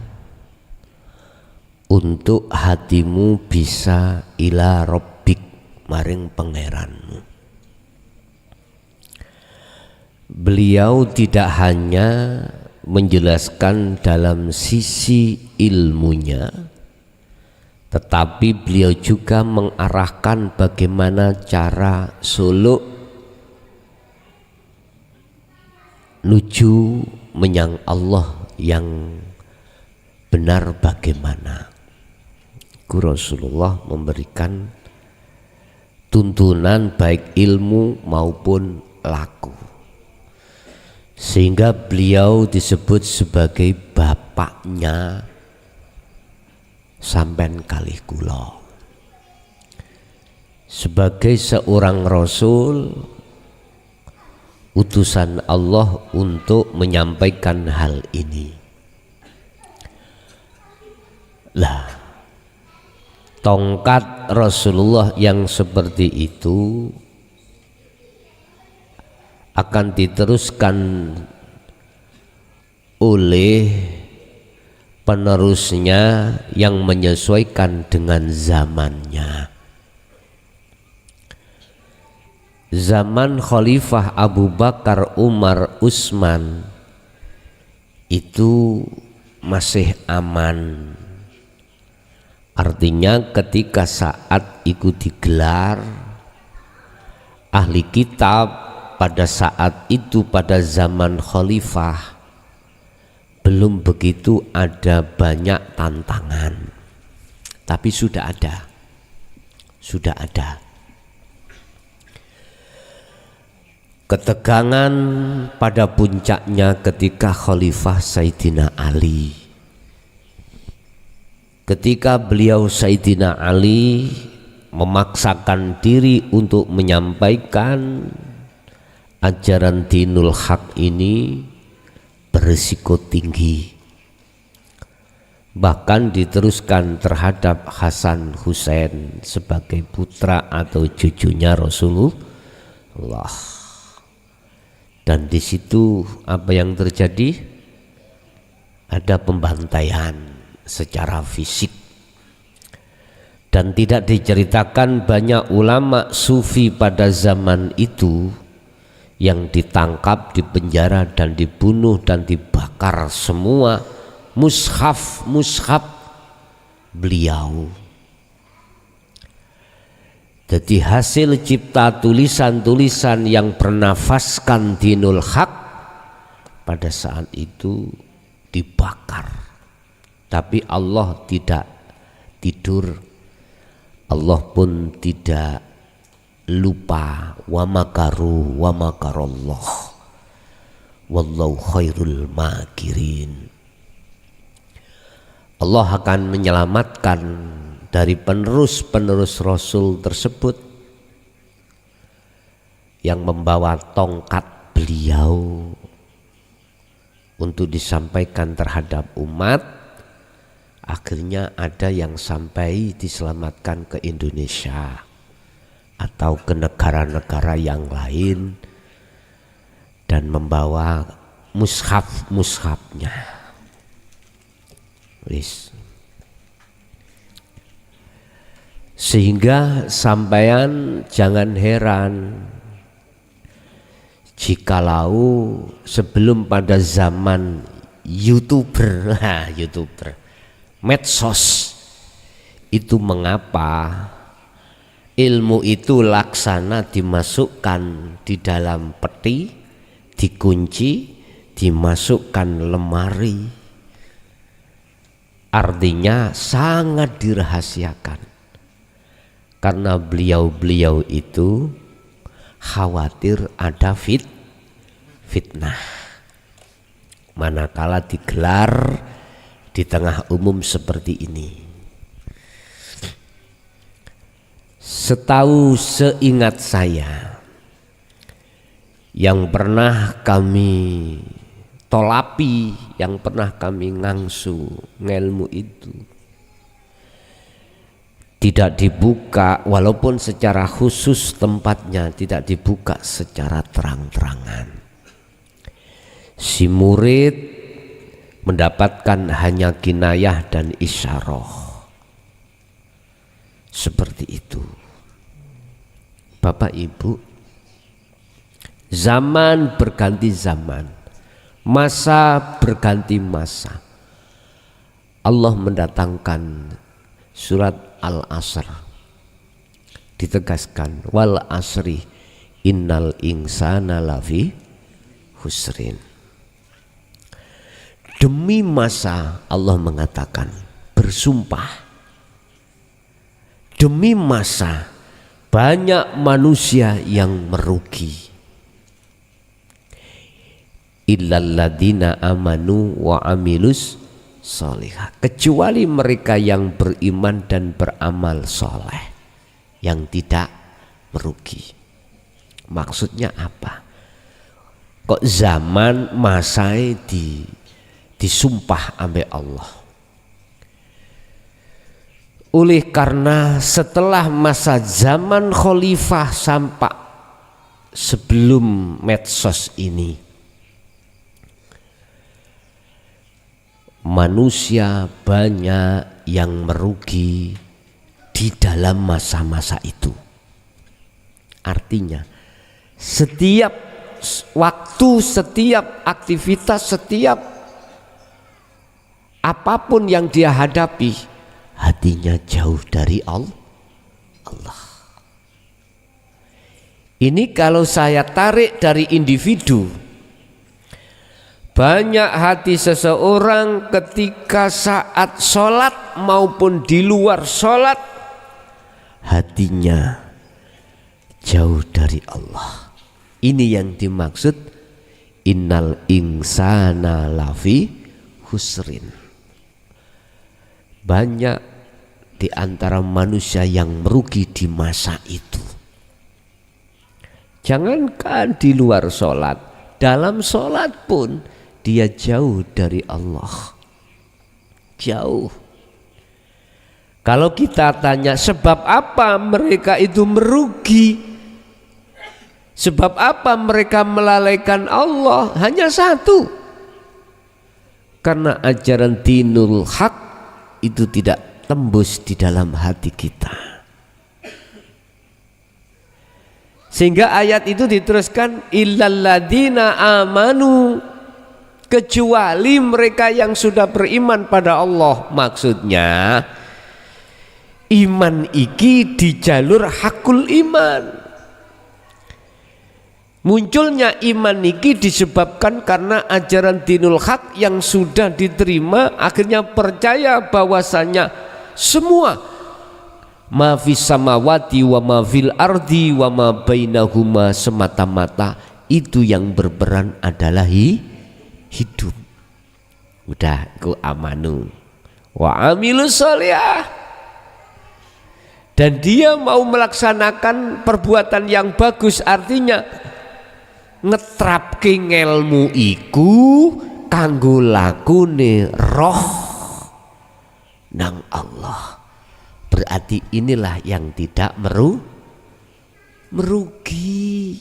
untuk hatimu bisa ila rabbik, maring pangeranmu. Beliau tidak hanya menjelaskan dalam sisi ilmunya, tetapi beliau juga mengarahkan bagaimana cara suluk nuju menyang Allah yang benar bagaimana. Rasulullah memberikan tuntunan baik ilmu maupun laku, sehingga beliau disebut sebagai bapaknya sampean kalih kula. Sebagai seorang rasul, utusan Allah untuk menyampaikan hal ini. Lah, tongkat Rasulullah yang seperti itu akan diteruskan oleh penerusnya yang menyesuaikan dengan zamannya. Zaman Khalifah Abu Bakar, Umar, Utsman itu masih aman. Artinya ketika saat itu digelar, ahli kitab pada saat itu, pada zaman Khalifah, belum begitu ada banyak tantangan, tapi sudah ada. Ketegangan pada puncaknya ketika Khalifah Sayyidina Ali. Ketika beliau Sayyidina Ali memaksakan diri untuk menyampaikan ajaran dinul haq ini, berisiko tinggi, bahkan diteruskan terhadap Hasan Husain sebagai putra atau cucunya Rasulullah. Dan di situ apa yang terjadi? Ada pembantaian secara fisik, dan tidak diceritakan banyak ulama sufi pada zaman itu yang ditangkap, dipenjara dan dibunuh dan dibakar semua mushaf beliau. Jadi hasil cipta tulisan-tulisan yang bernafaskan dinul haq pada saat itu dibakar. Tapi Allah tidak tidur, Allah pun tidak lupa. Wa makaru wa makarallah wallahu khairul makirin. Allah akan menyelamatkan dari penerus-penerus Rasul tersebut yang membawa tongkat beliau untuk disampaikan terhadap umat. Akhirnya ada yang sampai diselamatkan ke Indonesia atau ke negara-negara yang lain dan membawa mushaf-mushafnya. Sehingga sampean jangan heran jikalau sebelum pada zaman YouTuber, medsos itu mengapa ilmu itu laksana dimasukkan di dalam peti, dikunci, dimasukkan lemari. Artinya sangat dirahasiakan karena beliau-beliau itu khawatir ada fitnah manakala digelar di tengah umum seperti ini. Seingat saya yang pernah kami tolapi, yang pernah kami ngangsu ngelmu itu tidak dibuka, walaupun secara khusus tempatnya tidak dibuka secara terang-terangan. Si murid mendapatkan hanya kinayah dan isyarah seperti itu. Bapak Ibu, zaman berganti zaman, masa berganti masa. Allah mendatangkan surat Al-Asr, ditegaskan wal asri innal insana lafi khusrin. Demi masa Allah mengatakan, bersumpah demi masa banyak manusia yang merugi. Illal ladina amanu wa amilus sholihah, kecuali mereka yang beriman dan beramal soleh yang tidak merugi. Maksudnya apa? Kok zaman masai disumpah ambek Allah? Oleh karena setelah masa zaman khalifah sampai sebelum medsos ini, manusia banyak yang merugi di dalam masa-masa itu. Artinya setiap waktu, setiap aktivitas, setiap apapun yang dia hadapi, hatinya jauh dari Allah. Ini kalau saya tarik dari individu, banyak hati seseorang ketika saat sholat maupun di luar sholat, hatinya jauh dari Allah. Ini yang dimaksud innal insana lafi khusrin. Banyak di antara manusia yang merugi di masa itu. Jangankan di luar sholat, dalam sholat pun dia jauh dari Allah. Jauh. Kalau kita tanya sebab apa mereka itu merugi, sebab apa mereka melalaikan Allah, hanya satu. Karena ajaran dinul haq itu tidak tembus di dalam hati kita. Sehingga ayat itu diteruskan illal ladzina amanu, kecuali mereka yang sudah beriman pada Allah. Maksudnya iman iki di jalur hakul iman. Munculnya iman iki disebabkan karena ajaran dinul haq yang sudah diterima, akhirnya percaya bahwasanya semua ma fis samawati wa ma fil ardi wa ma bainahuma semata-mata itu yang berperan adalah hidup. Udah, ku amanu wa amilus sholihah, dan dia mau melaksanakan perbuatan yang bagus, artinya ngetrapke ngelmu iku kanggo lakune roh nang Allah. Berarti inilah yang tidak merugi.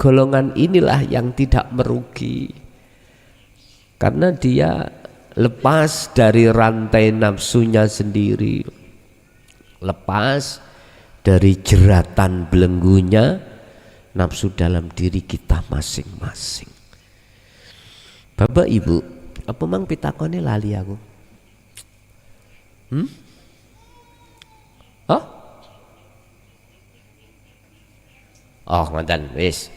Golongan inilah yang tidak merugi, karena dia lepas dari rantai nafsunya sendiri, lepas dari jeratan belenggunya nafsu dalam diri kita masing-masing. Bapak Ibu, apa mang pitakone lali aku? Oh ngoten wis.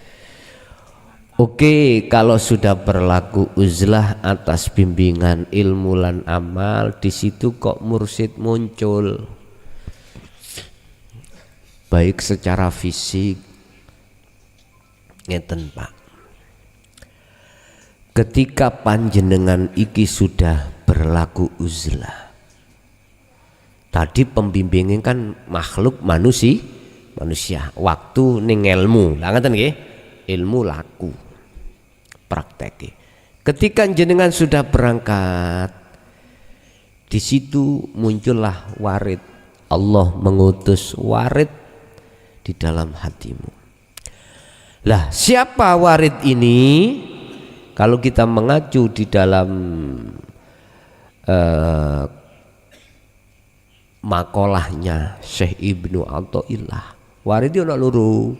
Oke, kalau sudah berlaku uzlah atas bimbingan ilmu lan amal, di situ kok mursyid muncul, baik secara fisik, ngeten Pak. Ketika panjenengan iki sudah berlaku uzlah, tadi pembimbingnya kan makhluk manusia, waktu ning ilmu, lah ngeten nggih, ilmu laku. Praktek. Ketika jenengan sudah berangkat, di situ muncullah warid. Allah mengutus warid di dalam hatimu. Lah, siapa warid ini? Kalau kita mengacu di dalam makolahnya Syekh Ibnu Athaillah, warid itu ana loro.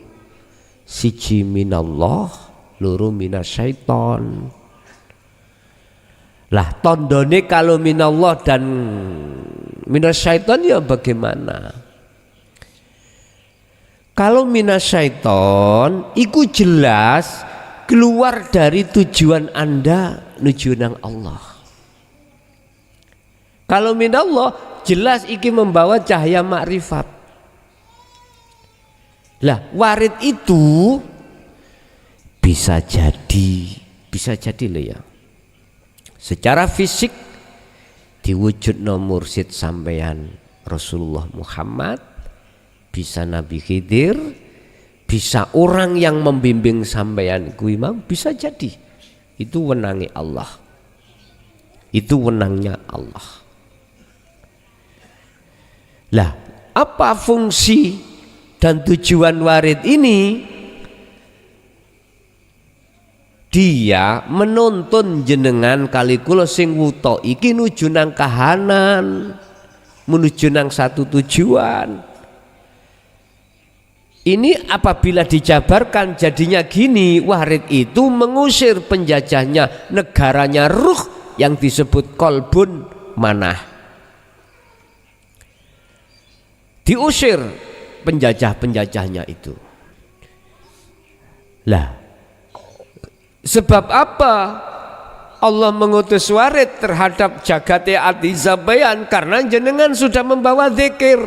Siji minallah, loro minasyaiton. Lah tondone kalau minallah dan minasyaiton ya bagaimana? Kalau minasyaiton iku jelas keluar dari tujuan Anda nuju nang Allah. Kalau minallah jelas iki membawa cahaya makrifat. Lah warid itu bisa jadi loh ya, secara fisik diwujudno mursyid sampeyan Rasulullah Muhammad, bisa Nabi Khidir, bisa orang yang membimbing sampeyan kuwi mau, bisa jadi itu wenangi Allah, itu wenangnya Allah. Lah apa fungsi dan tujuan warid ini? Dia menuntun jenengan kali kula sing wuta iki nuju nang kahanan, menuju nang satu tujuan. Ini apabila dijabarkan jadinya gini, warid itu mengusir penjajahnya, negaranya ruh yang disebut kolbun manah. Diusir penjajah-penjajahnya itu. Lah, sebab apa Allah mengutus warid terhadap jagate ati zabayan? Karena jenengan sudah membawa zikir,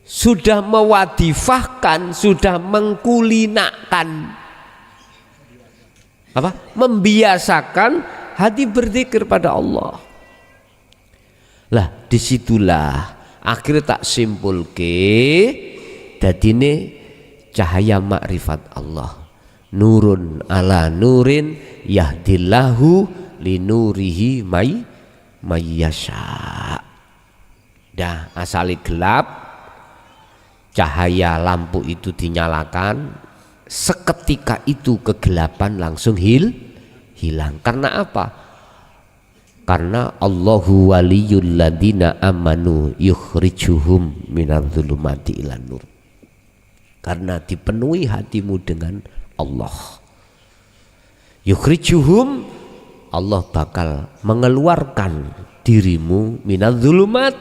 sudah mewadifahkan, sudah mengkulinakan, membiasakan hati berzikir pada Allah. Lah disitulah akhirnya tak simpulke dadine cahaya makrifat Allah, nurun ala nurin yahdillahu linurihi mayyasha. Dah asali gelap, cahaya lampu itu dinyalakan, seketika itu kegelapan langsung hilang. Karena apa? Karena Allahu waliyul ladina amanu yukhrijuhum minadh-dhulumati ilan nur. Karena dipenuhi hatimu dengan Allah, yukhrijuhum, Allah bakal mengeluarkan dirimu minadh-dhulumat,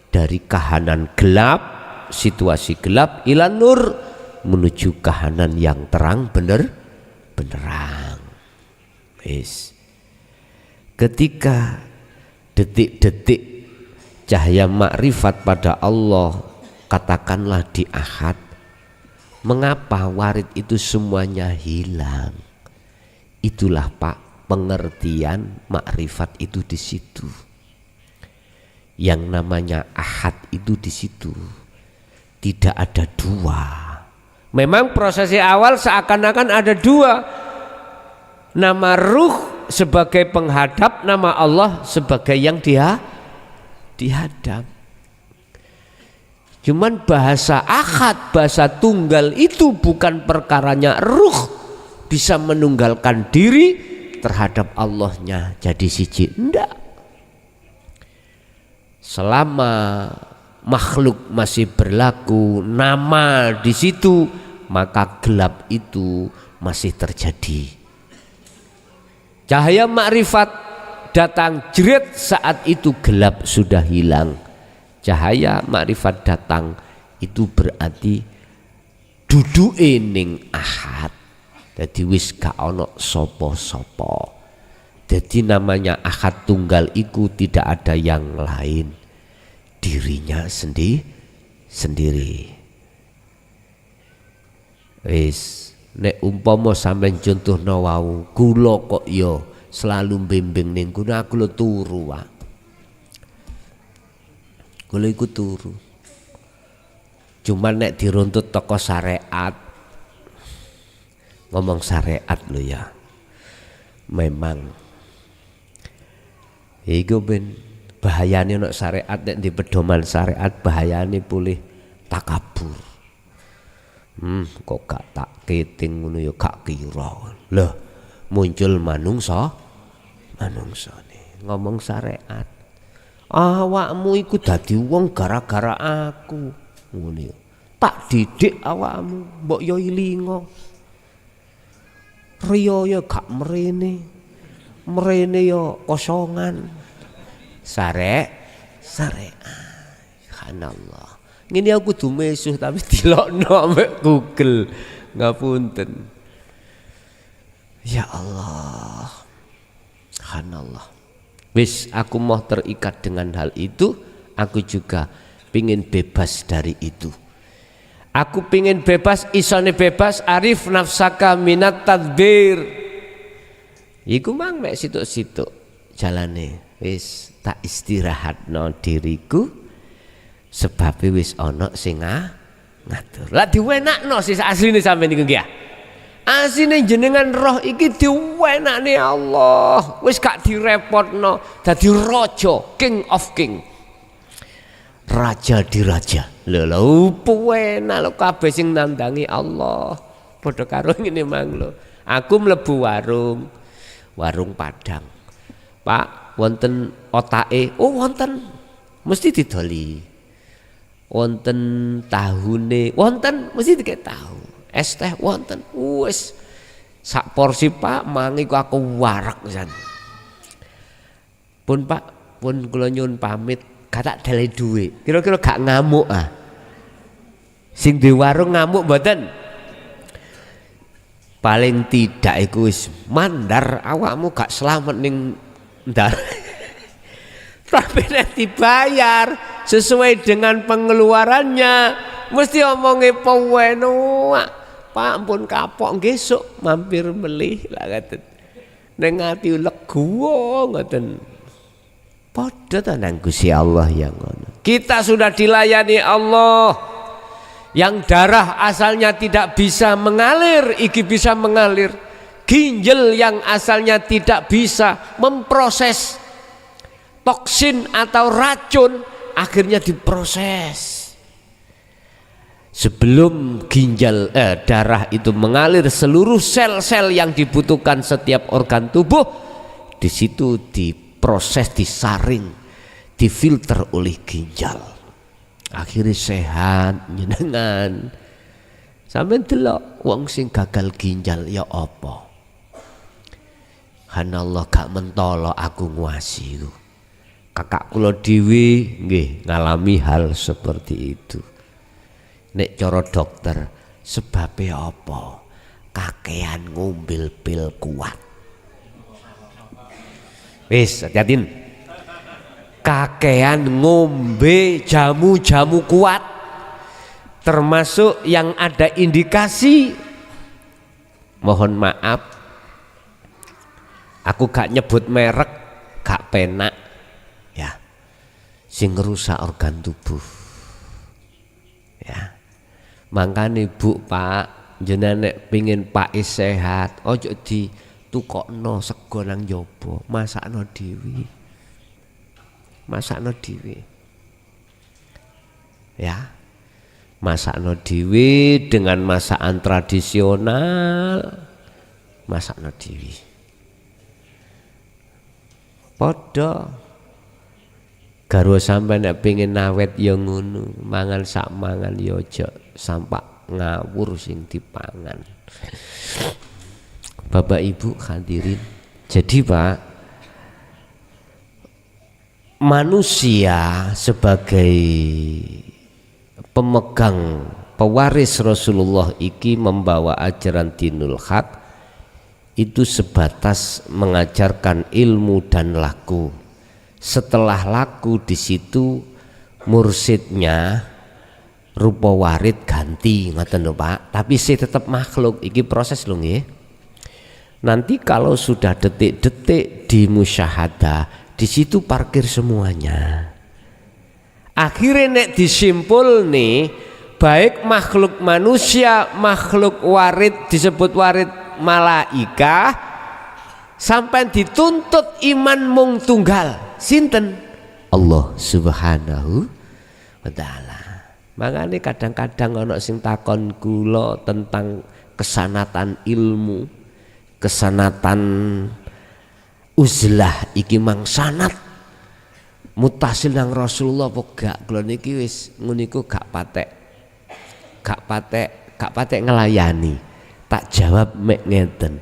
dari kahanan gelap, situasi gelap, ilan nur, menuju kahanan yang terang benderang. Wis. Ketika detik-detik cahaya makrifat pada Allah, katakanlah di Ahad, Mengapa warid itu semuanya hilang? Itulah Pak pengertian makrifat itu di situ. Yang namanya ahad itu di situ. Tidak ada dua. Memang prosesi awal seakan-akan ada dua. Nama ruh sebagai penghadap, nama Allah sebagai yang dihadap. Cuman bahasa ahad, bahasa tunggal itu bukan perkaranya ruh bisa menunggalkan diri terhadap Allahnya jadi siji. Enggak. Selama makhluk masih berlaku nama di situ, maka gelap itu masih terjadi. Cahaya makrifat datang jerit, saat itu gelap sudah hilang. Cahaya makrifat datang itu berarti duduke ning ahad. Dadi wis gak ono sapa-sapa. Jadi namanya ahad tunggal iku tidak ada yang lain, dirinya sendiri. Wis nek umpama sampean contohno wau, kula kok ya selalu bimbing ning kono, aku lho turu wae. Kula iku turu. Cuman nek diruntut toko syariat, ngomong syariat lho ya, memang iku ben bahayane nek syariat, nek di pedoman syariat bahayane pulih takabur. Kok gak tak keting ngono ya gak kira. Loh, muncul manungsa nih ngomong syariat. Awakmu iku dadi wong gara-gara aku. Ngono ya. Tak didik awakmu, mbok yo ilingo. Riyo ya gak mrene. Mrene yo kosongan. Syariat. Subhanallah. Ngene aku kudu mesuh tapi dilokno ambek Google. Ngapunten. Ya Allah. Subhanallah. Wis aku mau terikat dengan hal itu, aku juga pingin bebas dari itu. Aku pingin bebas, isone bebas, arif nafsaka minat tadbir. Iku mang mek situk-situk jalane. Wis tak istirahatno diriku sebab wis ana sing ngatur. Lah diwenakno sing asline sampeyan niku nggih. Asline jenengan roh iki diwenakne Allah. Wis gak direpotno, dadi raja, king of king. Raja di raja. Lho enak lho kabeh sing nandangi Allah. Padha karo ngene mang lho. Aku mlebu warung Padang. Pak, wonten otake? Oh, wonten. Mesti didoli. Wonten tahune? Wonten, mesti dikek tahu. Es teh wonten. Wis sak porsi Pak, mangiku aku warak pisan. Pun Pak, pun kula nyuwun pamit, katak dale dhuwit. Kira-kira gak ngamuk ah. Sing di warung ngamuk mboten? Paling tidak iku wis mandar awakmu gak selamat ning ndar. Tapi nek dibayar sesuai dengan pengeluarannya, mesti omonge peweno. Pak ampun kapok ngesuk mampir melih lah ngaten. Ning ati legu ngoten. Padha ta nang Gusti Allah yang ngono. Kita sudah dilayani Allah. Yang darah asalnya tidak bisa mengalir, iki bisa mengalir. Ginjal yang asalnya tidak bisa memproses toksin atau racun, akhirnya diproses. Sebelum ginjal darah itu mengalir seluruh sel-sel yang dibutuhkan setiap organ tubuh, di situ diproses, disaring, difilter oleh ginjal. Akhirnya sehat, nyenengan. Sampai delok wong sing gagal ginjal ya apa? Hanallah gak mentolo aku nguasi. Kakak kula dhewe nggih ngalami hal seperti itu. Nek cara dokter sebabnya apa? Kakean ngombil pil kuat. Wis hati-hatin. Kakean ngombe jamu-jamu kuat. termasuk yang ada indikasi, mohon maaf aku gak nyebut merek, gak penak ya, sing ngerusak organ tubuh ya. Makanya Bu Pak jenengan nek pengin Pak sehat ojo di tukokno sego nang njaba, masakno dhewe ya, masakno dhewe dengan masakan tradisional, masakno dhewe padha garwa sampean nek pengin awet ya ngono, mangan sak mangan ya aja sampak ngawur sing dipangan. Bapak Ibu hadirin, jadi Pak, manusia sebagai pemegang pewaris Rasulullah iki membawa ajaran dinul haq itu sebatas mengajarkan ilmu dan laku. Setelah laku di situ mursidnya rupa warid ganti ngoten lho Pak, tapi saya tetap makhluk, iki proses lho nggih. Nanti kalau sudah detik-detik di musyahadah, di situ parkir semuanya. Akhirnya nek disimpul nih, baik makhluk manusia, makhluk warid disebut warid malaika, sampai dituntut iman mung tunggal, sinten? Allah Subhanahu wa taala. Makanya kadang-kadang ana sing takon kula tentang kesanatan ilmu, kesanatan uzlah iki mang sanat mutasil nang Rasulullah apa gak? Kula niki wis nguniku gak patek ngelayani. Tak jawab mek ngeten.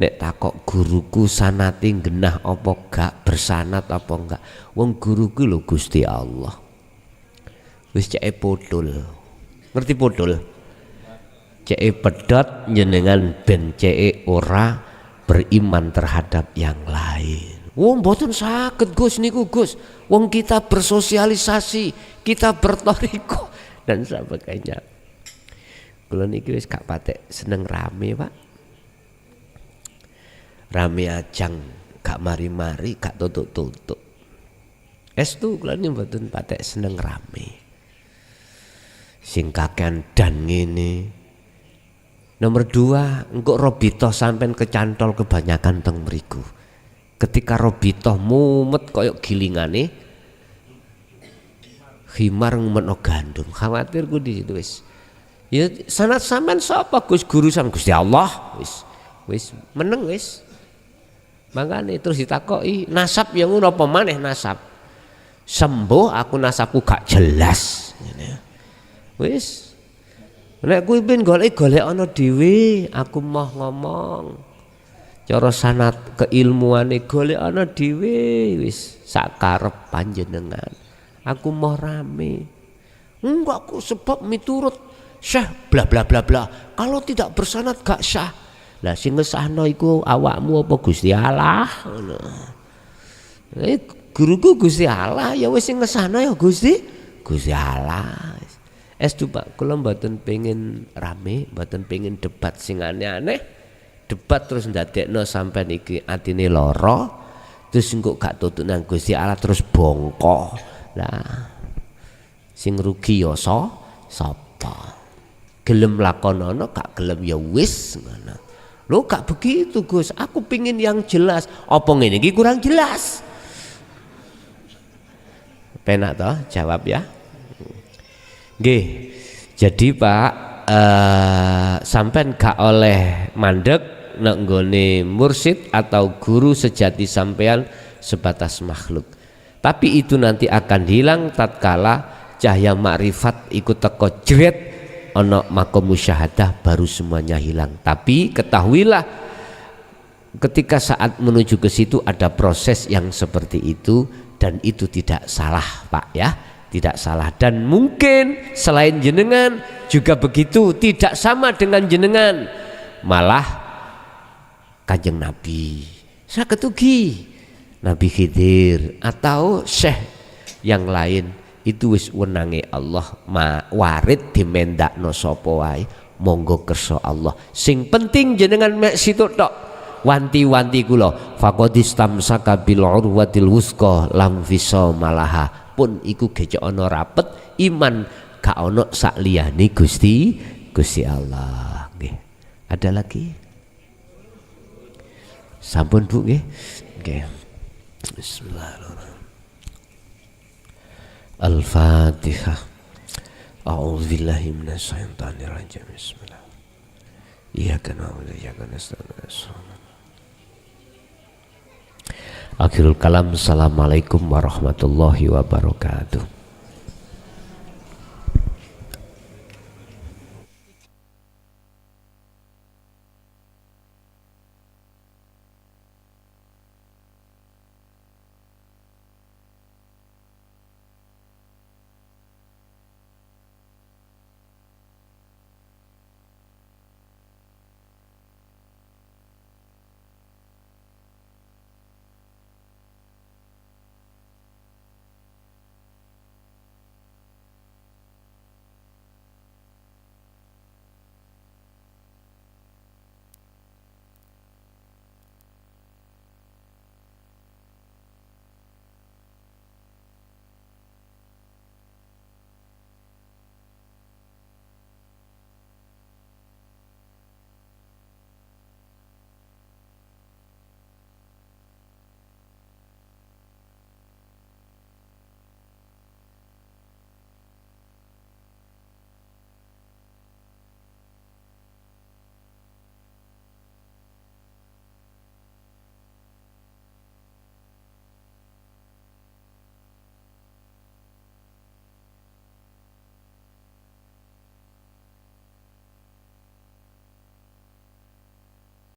Nek takok guruku sanate genah apa gak, bersanat apa enggak? Wong guruku lho Gusti Allah. Wis ceke podol. Ngerti podol? Ceke pedot jenengan ben ceke ora beriman terhadap yang lain. Wong mboten saged Gus niku Gus. Wong kita bersosialisasi, kita bertoriko dan sebagainya. Kula niki wis gak patek seneng rame, Pak. Rame ajang gak mari-mari, gak tutuk-tutuk. Estu kula niki mboten patek seneng rame. Sing kakean dan ngene. Nomor 2, engkau robitoh sampai kecantol kebanyakan teng mriku. Ketika robitoh mumet koyok gilingane, khimar ngumetno gandum. Khawatir ku di situ wis. Ya sanad sampean sapa Gus? Guru sampean Gusti Allah. Wis meneng wis. Mangane terus ditakoki, nasab yang ngono apa maneh nasab? Sembuh aku nasabku gak jelas. Wis. Nek kuwi ben golek ana dhewe, aku mau ngomong. Cara sanad keilmuane golek ana dhewe wis sak karep panjenengan. Aku mau rame. Enggak aku sebab miturut syah bla bla bla bla. Kalau tidak bersanad gak syah. Lah sing ngesahno iku awakmu apa Gusti Allah ngono. Guruku Gusti Allah ya wis sing ngesahno ya Gusti Allah. Estu Pak, kula mboten pengin rame, mboten pengin debat sing aneh-aneh. Debat terus ndadekno sampean iki atine lara, terus engko gak tutut nang Gusti Allah terus bongko. Lah sing rugi ya sapa? Gelem lakonono gak gelem ya wis ngono. Lho gak begitu Gus, aku pengin yang jelas. Apa ngene iki kurang jelas? Penak toh jawab ya. Nggih, jadi Pak sampean gak oleh mandek nek nggone mursid atau guru sejati sampean sebatas makhluk. Tapi itu nanti akan hilang tatkala cahaya makrifat ikut teko jret ana makom musyahadah baru semuanya hilang. Tapi ketahuilah ketika saat menuju ke situ ada proses yang seperti itu dan itu tidak salah Pak ya. Tidak salah dan mungkin selain jenengan juga begitu, tidak sama dengan jenengan, malah Kanjeng Nabi saged ugi Nabi Khidir atau syekh yang lain itu wis wenange Allah, warid dimendakno sapa wae monggo kersa Allah. Sing penting jenengan mek situ tok wanti-wanti kula faqadistamsaka bil urwatil wusqa lam fisamalah pun iku gejek ana rapet iman gak ana sak liyane Gusti Allah nggih. Ada lagi? Sampun Bu nggih. Nggih. Bismillahirrahmanirrahim. Al-Fatihah. A'udzubillahi minasyaitonir rajim. Bismillah. Iyyaka na'budu wa iyyaka nasta'in. Akhirul kalam. Assalamualaikum warahmatullahi wabarakatuh.